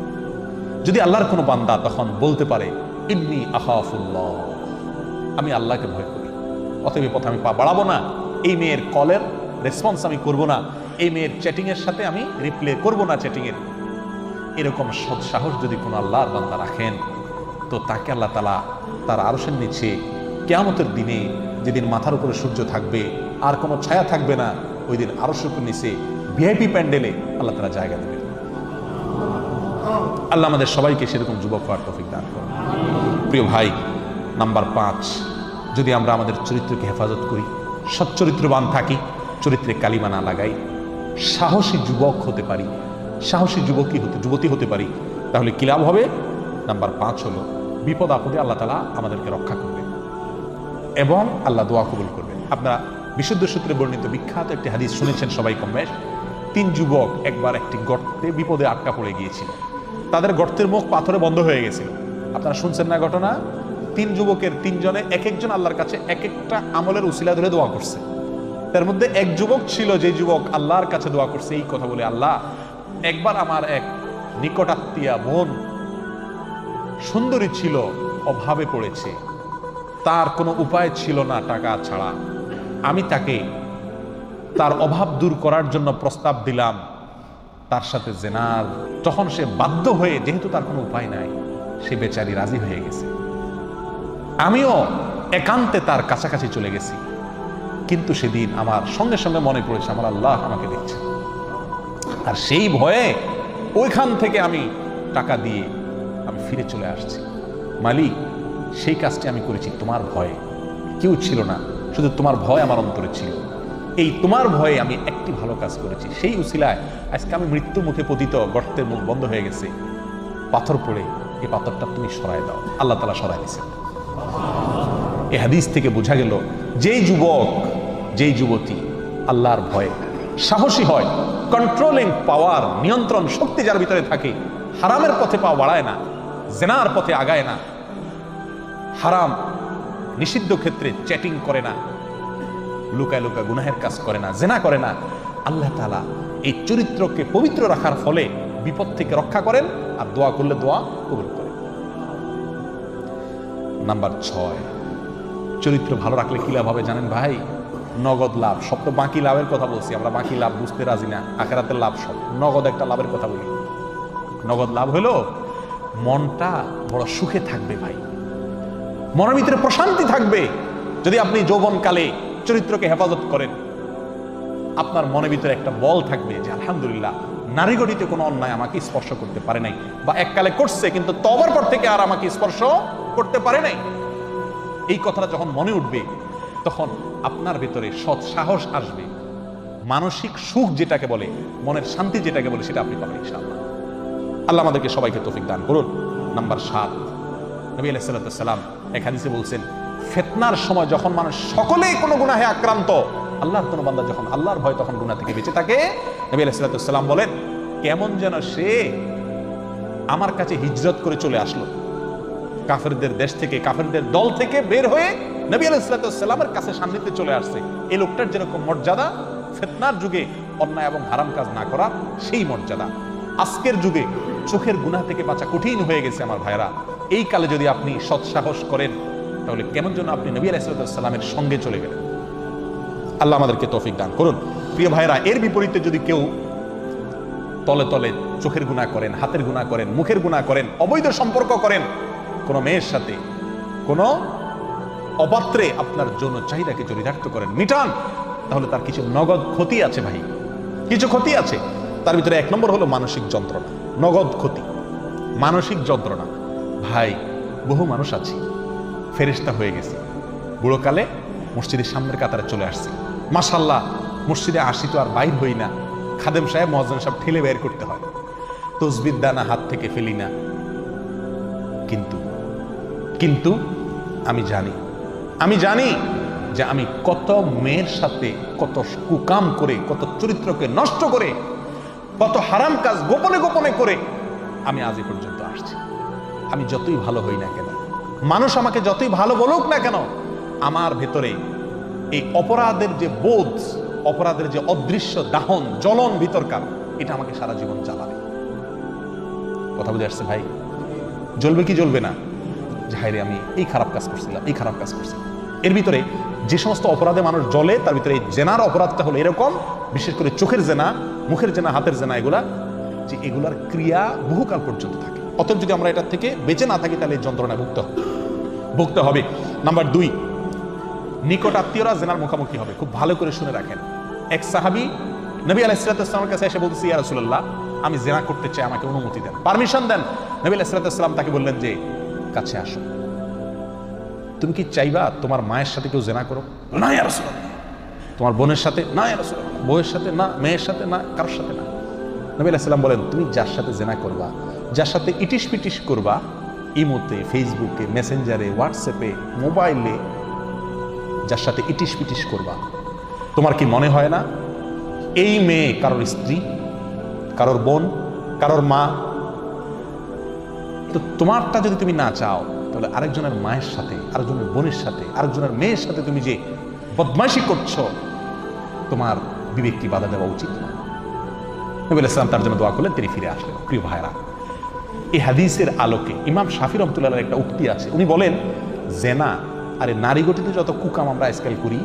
যদি আল্লাহর কোনো বান্দা তখন বলতে পারে ইন্নী আখাফুল্লাহ, আমি আল্লাহকে ভয় করি, অতএব পথে আমি পা বাড়াবো না, এই মেয়ের কলের রেসপন্স আমি করব না, এই মেয়ের চ্যাটিং এর সাথে আমি রিপ্লে করব না চ্যাটিং এর, এরকম সৎ সাহস যদি কোনো আল্লাহর বান্দা রাখেন, তো তাকে আল্লাহ তাআলা তার আরশের নিচে কিয়ামতের দিনে, যেদিন মাথার উপরে সূর্য থাকবে আর কোনো ছায়া থাকবে না, ওই দিন আরশের নিচে ভিআইপি প্যান্ডেলে আল্লাহ তাআলা জায়গা দেবেন। আল্লাহ আমাদের সবাইকে সেরকম যুবক হওয়ার তৌফিক দান করুন। প্রিয় ভাই, নাম্বার 5, যদি আমরা আমাদের চরিত্রকে হেফাজত করি, সচ্চরিত্রবান থাকি, চরিত্রে কালিমা না লাগাই, সাহসী যুবক হতে পারি, সাহসী যুবতী হতে পারি, তাহলে কি লাভ হবে? নাম্বার 5 হলো বিপদ আপদে আল্লাহ তাআলা আমাদেরকে রক্ষা করবেন এবং আল্লাহ দোয়া কবুল করবেন। আপনারা বিশুদ্ধ সূত্রে বর্ণিত বিখ্যাত একটি হাদিস শুনেছেন সবাই কম বেশ। 3 যুবক একবার একটি গর্তে বিপদে আটকা পড়ে গিয়েছিল, তাদের গর্তের মুখ পাথরে বন্ধ হয়ে গেছিল। আপনারা শুনছেন না ঘটনা? 3 যুবকের 3 জনে এক একজন আল্লাহর কাছে এক একটা আমলের উসিলা ধরে দোয়া করছে। তার মধ্যে এক যুবক ছিল যে যুবক আল্লাহর কাছে দোয়া করছে এই কথা বলে, আল্লাহ, একবার আমার এক নিকটাত্মীয়া বোন সুন্দরী ছিল, অভাবে পড়েছে, তার কোনো উপায় ছিল না টাকা ছাড়া, আমি তাকে তার অভাব দূর করার জন্য প্রস্তাব দিলাম তার সাথে জেনার, তখন সে বাধ্য হয়ে, যেহেতু তার কোনো উপায় নাই, সে বেচারি রাজি হয়ে গেছে। আমিও একান্তে তার কাছাকাছি চলে গেছি, কিন্তু সেদিন আমার সঙ্গে সঙ্গে মনে পড়েছে আমার আল্লাহ আমাকে দেখছে, আর সেই ভয়ে ওইখান থেকে আমি টাকা দিয়ে আমি ফিরে চলে আসছি। মালিক, সেই কাজটি আমি করেছি তোমার ভয়ে, কেউ ছিল না, শুধু তোমার ভয় আমার অন্তরে ছিল। এই তোমার ভয়ে আমি একটি ভালো কাজ করেছি, সেই উসিলায় আজকে আমি মৃত্যু মুখে পতিত, গর্তের মুখ বন্ধ হয়ে গেছে, পাথর পড়ে, এই পাথরটা তুমি সরায় দাও। আল্লাহ তাআলা সরায় দিয়েছেন। এই হাদিস থেকে বোঝা গেল যেই যুবক, যেই যুবতী আল্লাহর ভয়ে সাহসী হয়, কন্ট্রোলিং পাওয়ার, নিয়ন্ত্রণ শক্তি যার ভিতরে থাকে, হারামের পথে পা বাড়ায় না, জেনার পথে আগায় না, হারাম নিষিদ্ধ ক্ষেত্রে চ্যাটিং করে না, লুকায় লুকায় গুনাহের কাজ করে না, জেনা করে না, আল্লাহ তাআলা এই চরিত্রকে পবিত্র রাখার ফলে বিপদ থেকে রক্ষা করেন আর দোয়া করলে দোয়া কবুল করেন। নাম্বার 6, চরিত্র ভালো রাখলে কি লাভ হবে জানেন ভাই? নগদ লাভ। সব তো বাকি লাভের কথা বলছি, আমরা বাকি লাভ বুঝতে রাজি না, আখিরাতের লাভ সব। নগদ একটা লাভের কথা বলি। নগদ লাভ হলো মনটা বড় সুখে থাকবে ভাই, মনের ভিতরে প্রশান্তি থাকবে। যদি আপনি যৌবনকালে চরিত্রকে হেফাজত করেন, আপনার মনের ভিতরে একটা বল থাকবে যে আলহামদুলিল্লাহ নারী গঠিত কোনো অন্যায় আমাকে স্পর্শ করতে পারে নাই, বা এককালে করছে কিন্তু তওবার পর থেকে আর আমাকে স্পর্শ করতে পারে নাই। এই কথাটা যখন মনে উঠবে তখন আপনার ভিতরে সৎ সাহস আসবে, মানসিক সুখ যেটাকে বলে, মনের শান্তি যেটাকে বলে, সেটা আপনি পাবেন ইনশাআল্লাহ। আল্লাহ আমাদেরকে সবাইকে তৌফিক দান করুন। নাম্বার 7, নবী আলাইহিস সালাম এক হাদিসে বলছেন, ফিতনার সময় যখন মানুষ সকলেই কোনো গুনাহে আক্রান্ত, আল্লাহর কোনো বান্দা যখন আল্লাহর ভয় তখন গুনাহ থেকে বেঁচে থাকে, নবী আলাইহিস সালাম বলেন কেমন যেন সে আমার কাছে হিজরত করে চলে আসলো, কাফেরদের দেশ থেকে, কাফেরদের দল থেকে বের হয়ে নবী আলাইহিস সালামের কাছে সান্নিধ্যে চলে আসছে। এই লোকটার যেরকম মর্যাদা ফিতনার যুগে অন্যায় এবং হারাম কাজ না করার, সেই মর্যাদা আজকের যুগে চোখের গুনাহ থেকে বাঁচা কঠিন হয়ে গেছে আমার ভাইরা। এই কালে যদি আপনি সৎসাহস করেন তাহলে কেমন যেন আপনি নবী আলাইহিস সালামের সঙ্গে চলে গেলেন। আল্লাহ আমাদেরকে তৌফিক দান করুন। প্রিয় ভাইরা, এর বিপরীতে যদি কেউ তলে তলে চোখের গুনাহ করেন, হাতের গুনাহ করেন, মুখের গুনাহ করেন, অবৈধ সম্পর্ক করেন, কোন মেয়ের সাথে, কোন অপাত্রে আপনার যৌন চাহিদাকে চরিতার্থ করেন, মিটান, তাহলে তার কিছু নগদ ক্ষতি আছে ভাই, কিছু ক্ষতি আছে। তার ভিতরে 1 নম্বর হলো মানসিক যন্ত্রণা, নগদ ক্ষতি, মানসিক যন্ত্রণা। ভাই, বহু মানুষ আছে ফেরেশতা হয়ে গেছে, বুড়োকালে মসজিদের সামনের কাতারে চলে আসছে, মাশাআল্লাহ মসজিদে আসি তো আর বাইর হই না, খাদেম সাহেব মুয়াজ্জিন সাহেব ঠেলে বের করতে হয়, তসবির দানা হাত থেকে ফেলি না। কিন্তু আমি জানি যে আমি কত মেয়ের সাথে কত কুকাম করে, কত চরিত্রকে নষ্ট করে, কত হারাম কাজ গোপনে গোপনে করে আমি আজ এ পর্যন্ত আসছি। আমি যতই ভালো হই না কেন, মানুষ আমাকে যতই ভালো বলুক না কেন, আমার ভেতরে এই অপরাধের যে বোধ, অপরাধের যে অদৃশ্য দাহন জ্বলন ভিতরকার, এটা আমাকে সারা জীবন জ্বালাবে। কথা বুঝে আসছে ভাই? জ্বলবে কি জ্বলবে না? যে হায়রে আমি এই খারাপ কাজ করছিলাম, এই খারাপ কাজ করছিলাম। এর ভিতরে যে সমস্ত অপরাধে মানুষ জ্বলে, তার ভিতরে এই জেনার অপরাধটা হলো এরকম, বিশেষ করে চোখের জেনা, মুখের জেনা, হাতের জেনা, এগুলা যে এগুলার ক্রিয়া বহুকাল পর্যন্ত থাকে। অতএব যদি আমরা এটার থেকে বেঁচে না থাকি তাহলে এই যন্ত্রণা ভুগতে হবে। নাম্বার 2, নিকট আত্মীয়রা জেনার মুখোমুখি হবে। খুব ভালো করে শুনে রাখেন। এক সাহাবী নবী আলাইহিস সালামের কাছে এসে বলতেছে, ইয়া রাসূলুল্লাহ, আমি জেনা করতে চাই, আমাকে অনুমতি দেন, পারমিশন দেন। নবী আলাইহিস সালাম তাকে বললেন যে কাছে আসো, তুমি কি চাইবা তোমার মায়ের সাথে কেউ জেনা করো? না ইয়া রাসূলুল্লাহ। তোমার বোনের সাথে? না ইয়া রাসূলুল্লাহ। বউয়ের সাথে? না। মেয়ের সাথে? না। কারোর সাথে না। নবী আলাইহিস সালাম বলেন, তুমি যার সাথে জেনা করবা, যার সাথে ইটিশ পিটিশ করবা, ইমোতে, ফেসবুকে, মেসেঞ্জারে, হোয়াটসঅ্যাপে, মোবাইলে, যার সাথে ইটিশ পিটিশ করবা, তোমার কি মনে হয় না এই মেয়ে কারোর স্ত্রী, কারোর বোন, কারোর মা? তো তোমারটা যদি তুমি না চাও, তাহলে আরেকজনের মায়ের সাথে, আরেকজনের বোনের সাথে, আরেকজনের মেয়ের সাথে তুমি যে বদমাইশি করছো, তোমার বিবেক কি বাধা দেওয়া উচিত না? নবী আলাইহিস সালাম তার জন্য দোয়া করলেন, তিনি ফিরে আসলেন। প্রিয় ভাইরা, এই হাদিসের আলোকে ইমাম শাফি রাহমাতুল্লাহর একটা উক্তি আছে। উনি বলেন, জেনা, আরে নারী গঠিত যত কুকাম আমরা আজকাল করি,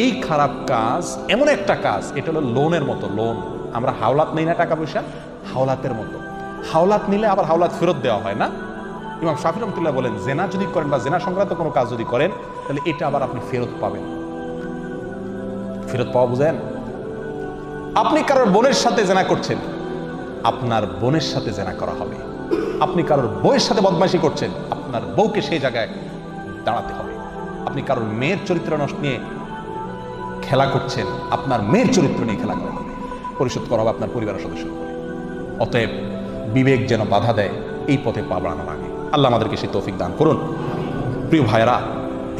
এই খারাপ কাজ এমন একটা কাজ, এটা হলো লোনের মতো। লোন, আমরা হাওলাত নেই না টাকা পয়সা, হাওলাতের মতো। হাওলাত নিলে আবার হাওলাত ফেরত দেওয়া হয় না। ইমাম শাফি রাহমাতুল্লাহ বলেন, জেনা যদি করেন বা জেনা সংক্রান্ত কোনো কাজ যদি করেন, তাহলে এটা আবার আপনি ফেরত পাবেন। ফেরত পাওয়া বুঝেন? আপনি কারোর বোনের সাথে জেনা করছেন, আপনার বোনের সাথে জেনা করা হবে। আপনি কারোর বউয়ের সাথে বদমাইশি করছেন, আপনার বউকে সেই জায়গায় দাঁড়াতে হবে। আপনি কারোর মেয়ের চরিত্র নষ্ট নিয়ে খেলা করছেন, আপনার মেয়ের চরিত্র নিয়ে খেলা করা হবে, পরিশোধ করা হবে আপনার পরিবারের সদস্য। অতএব বিবেক যেন বাধা দেয় এই পথে পা বাড়ানোর আগে। আল্লাহ আমাদেরকে সেই তৌফিক দান করুন। প্রিয় ভাইরা,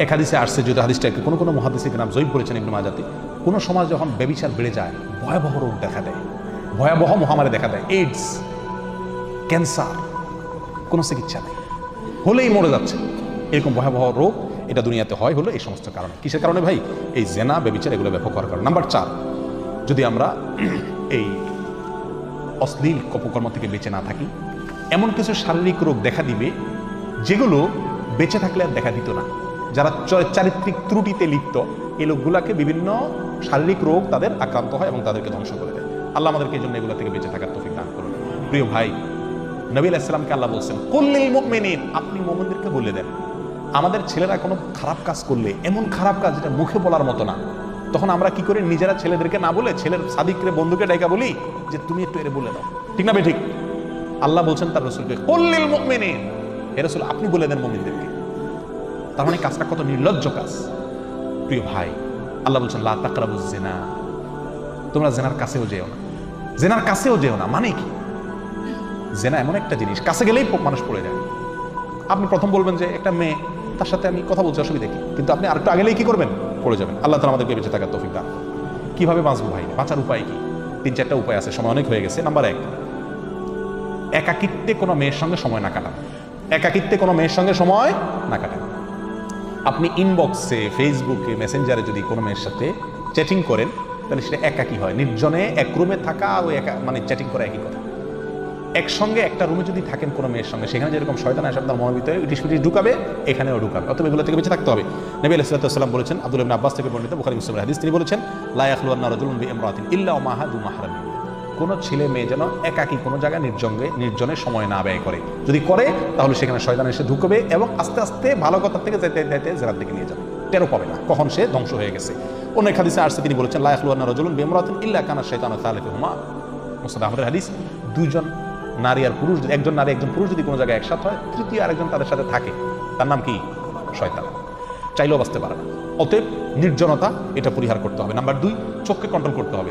এক হাদিসে আসছে, যদি হাদিসটাকে কোনো কোনো মুহাদ্দিসিন নাম জয়ীফ বলেছেন ইবনে মাজাতে, কোনো সমাজ যখন ব্যভিচার বেড়ে যায়, ভয়াবহ রোগ দেখা দেয়, ভয়াবহ মহামারী দেখা দেয়, এইডস, ক্যান্সার, কোনো চিকিৎসা নেই, হলেই মরে যাচ্ছে। এরকম ভয়াবহ রোগ এটা দুনিয়াতে হয় হলো এই সমস্ত কারণে। কিসের কারণে ভাই? এই জেনা, ব্যভিচার, এগুলো ব্যাপক হওয়ার কারণে। নাম্বার 4, যদি আমরা এই অশ্লীল কর্ম থেকে বেঁচে না থাকি, এমন কিছু শারীরিক রোগ দেখা দিবে যেগুলো বেঁচে থাকলে আর দেখা দিত না। যারা চারিত্রিক ত্রুটিতে লিপ্ত, এই লোকগুলাকে বিভিন্ন শারীরিক রোগ তাদের আক্রান্ত হয় এবং তাদেরকে ধ্বংস করে দেয়। আল্লাহ আমাদেরকে এই জন্য এগুলো থেকে বেঁচে থাকার তৌফিক দান করুন। প্রিয় ভাই, নবী আলাইহিস সালামকে আল্লাহ বলছেন কুল্লিল মুমিনিন, আপনি মুমিনদেরকে বলে দেন। আমাদের ছেলেরা কোনো খারাপ কাজ করলে, এমন খারাপ কাজ যেটা মুখে বলার মতো না, তখন আমরা কি করি? নিজেরা ছেলেদেরকে না বলে ছেলের সাদিকরে, বন্ধুকে ডাইকা বলি যে তুমি একটু এর বলে দাও। ঠিক না ভাই? ঠিক। আল্লাহ বলছেন তার রাসূলকে কুল্লিল মুমিনিন, হে রাসূল আপনি বলে দেন মুমিনদেরকে। তার মানে কাজটা কত নির্লজ্জ কাজ। প্রিয় ভাই, আল্লাহ বলছেন লা তাকরাবুজ জিনা, তোমরা জেনার কাছেও যেও না। জেনার কাছেও যেও না মানে কি? জেনা এমন একটা জিনিস, কাছে গেলেই মানুষ পড়ে যায়। আপনি প্রথম বলবেন যে একটা মেয়ে, তার সাথে আমি কথা বলছি, অসুবিধা কি? কিন্তু আপনি আরেকটু আগেলেই কি করবেন? পড়ে যাবেন। আল্লাহ তাআলা আমাদেরকে বেঁচে থাকার তৌফিক দান। কিভাবে বাঁচবো ভাই? বাঁচার উপায় কি? 3-4টা উপায় আছে, সময় অনেক হয়ে গেছে। নাম্বার 1, একাকিত্বে কোনো মেয়ের সঙ্গে সময় না কাটান। একাকিত্বে কোনো মেয়ের সঙ্গে সময় না কাটান। আপনি ইনবক্সে, ফেসবুকে, মেসেঞ্জারে যদি কোনো মেয়ের সাথে চ্যাটিং করেন, তাহলে সেটা একাকী হয়। নির্জনে এক রুমে থাকা ও মানে চ্যাটিং করা একই কথা। একসঙ্গে একটা রুমে যদি থাকেন কোনো মেয়ের সঙ্গে, সেখানে যেরকম শয়তান আসে আপনার মনের ভিতরে ইটিস ঢুকাবে, এখানেও ঢুকাবে। অতএব এগুলো থেকে বেঁচে থাকতে হবে। নবী আলাইহিস সালাম বলেছেন, আব্দুল্লাহ ইবনে আব্বাস থেকে বর্ণিত, বুখারী মুসলিমের হাদিস, তিনি বলেছেন লা ইয়াখলুয়ান্না রাজুলুন বিইমরাতিন ইল্লা ওয়া মাহা যু মাহরাম। কোনো ছেলে মেয়ে যেন একাকী কোনো জায়গায় নির্জনে সময় না ব্যয় করে। যদি করে তাহলে সেখানে শয়তান এসে ঢুকবে এবং আস্তে আস্তে ভালো কথা থেকে যেতে যেতে জেনার দিকে নিয়ে যাবে। টেরও পাবে না কখন সে ধ্বংস হয়ে গেছে। অন্য এক হাদিসে আসছে, তিনি বলেছেন লা ইয়াখলুয়ান্না রাজুলুন বিইমরাতিন ইল্লা কানা শাইতানু সালিসুহুমা। মুসনাদ আহমদের হাদিস, দুইজন নারী আর পুরুষ, একজন নারী একজন পুরুষ যদি কোনো জায়গায় একসাথে হয়, তৃতীয় আরেকজন তাদের সাথে থাকে, তার নাম কি? শয়তান। চাইলেও বাঁচতে পারে না। অতএব নির্জনতা এটা পরিহার করতে হবে। নাম্বার 2, চোখকে কন্ট্রোল করতে হবে।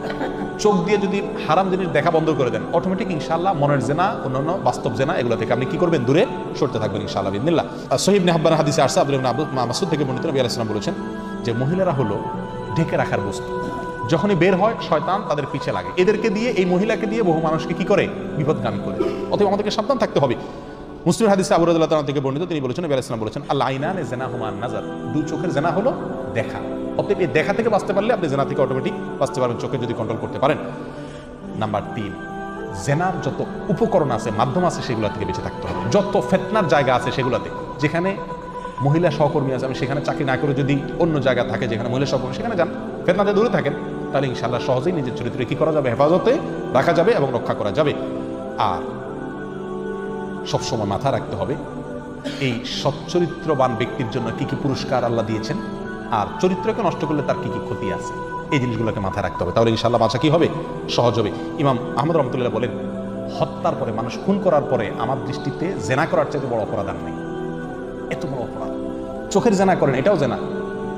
চোখ দিয়ে যদি হারাম জিনিস দেখা বন্ধ করে দেন, অটোমেটিক ইনশাআল্লাহ মনের জেনা, অন্যান্য বাস্তব জেনা, এগুলো থেকে আপনি কি করবেন? দূরে সরতে থাকবেন ইনশাআল্লাহ বিইذنিল্লাহ। সহিহ ইবনে হিব্বান হাদিসে আসছে, আব্দুল্লাহ ইবনে মাসউদ থেকে বর্ণিত, নবী আলাইহিস সালাম বলেছেন যে মহিলারা হলো ঢেকে রাখার বস্তু। যখনই বের হয় শয়তান তাদের পিছে লাগে। এদেরকে দিয়ে, এই মহিলাকে দিয়ে বহু মানুষকে কি করে? বিপদগামী করে। অতএব আমাদেরকে সাবধান থাকতে হবে। মুসলিম হাদিসে আবু রাদিয়াল্লাহু তাআলা থেকে বর্ণিত, তিনি বলেছেন, নবী আলাইহিস সালাম বলেছেন আল আইনানে জিনাহুমা আন-নাযার, দুই চোখের জেনা হলো দেখা। অতএব এই দেখা থেকে বাঁচতে পারলে আপনি জেনা থেকে অটোমেটিক বাঁচতে পারবেন, চোখে যদি কন্ট্রোল করতে পারেন। নাম্বার 3, জেনার যত উপকরণ আছে, মাধ্যম আছে, সেগুলো থেকে বেঁচে থাকতে হবে। যত ফিতনার জায়গা আছে সেগুলোতে, যেখানে মহিলা সহকর্মী আছে, আমি সেখানে চাকরি না করে যদি অন্য জায়গা থাকে যেখানে মহিলা সহকর্মী, সেখানে যান, ফিতনাতে দূরে থাকেন, তাহলে ইনশাআল্লাহ সহজেই নিজের চরিত্রে কি করা যাবে? হেফাজতে রাখা যাবে এবং রক্ষা করা যাবে। আর সবসময় মাথা রাখতে হবে এই সচ্চরিত্রবান ব্যক্তির জন্য কি কি পুরস্কার আল্লাহ দিয়েছেন, আর চরিত্রকে নষ্ট করলে তার কি কি ক্ষতি আছে, এই জিনিসগুলোকে মাথায় রাখতে হবে। তাহলে ইনশাআল্লাহ বাঁচা কি হবে? সহজ হবে। ইমাম আহমদ রহমতুল্লাহ বলেন, হত্যার পরে, মানুষ খুন করার পরে আমার দৃষ্টিতে জেনা করার চাইতে বড় অপরাধ আর নেই। এত বড় অপরাধ। চোখের জেনা করেন, এটাও জেনা।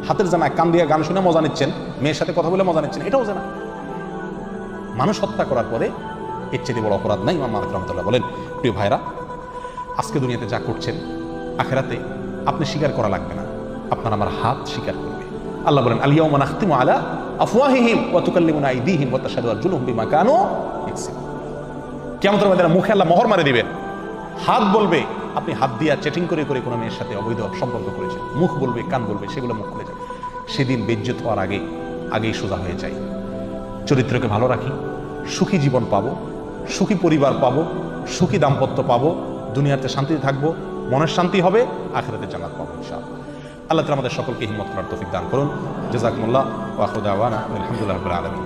হাতের জেনা, কান দিয়ে গান শুনে মজা নিচ্ছেন, মেয়ের সাথে কথা বলে মজা নিচ্ছেন, এটাও জেনা। মানুষ হত্যা করার পরে এর চাইতে বড় অপরাধ নাই, ইমাম মালিক রহমতুল্লাহ বলেন। প্রিয় ভাইরা, আজকে দুনিয়াতে যা করছেন, আখিরাতে আপনি স্বীকার করা লাগবে না, আপনার আমার হাত স্বীকার করবে। আল্লাহ বলেন আল ইয়াউমা নাখতিমু আলা আফওয়াহিহিম ওয়া তুকাল্লিমুনা আইদিহিম ওয়া তাশহাদু আরজুলুহুম বিমা কানু ইয়াকসিবুন। কিয়ামতের ময়দানে মুখে আল্লাহ মোহর মারে দিবেন। হাত বলবে আপনি হাত দিয়া চ্যাটিং করে করে কোনো মেয়ের সাথে অবৈধ সম্পর্ক করেছেন। মুখ বলবে, কান বলবে, সেগুলো মুখ খুলে যাবে। সেদিন বেজ্জত হওয়ার আগেই সোজা হয়ে যায়। চরিত্রকে ভালো রাখি, সুখী জীবন পাবো, সুখী পরিবার পাবো, সুখী দাম্পত্য পাবো, দুনিয়াতে শান্তিতে থাকবো, মনের শান্তি হবে, আখিরাতে জান্নাত পাবো ইনশাআল্লাহ। আল্লাহ তাআলা আমাদের সকলকে হিম্মত করার তৌফিক দান করুন। জাযাকুমুল্লাহ ওয়া আখিরু দাওয়ানা আলহামদুলিল্লাহি রাব্বিল আলামিন।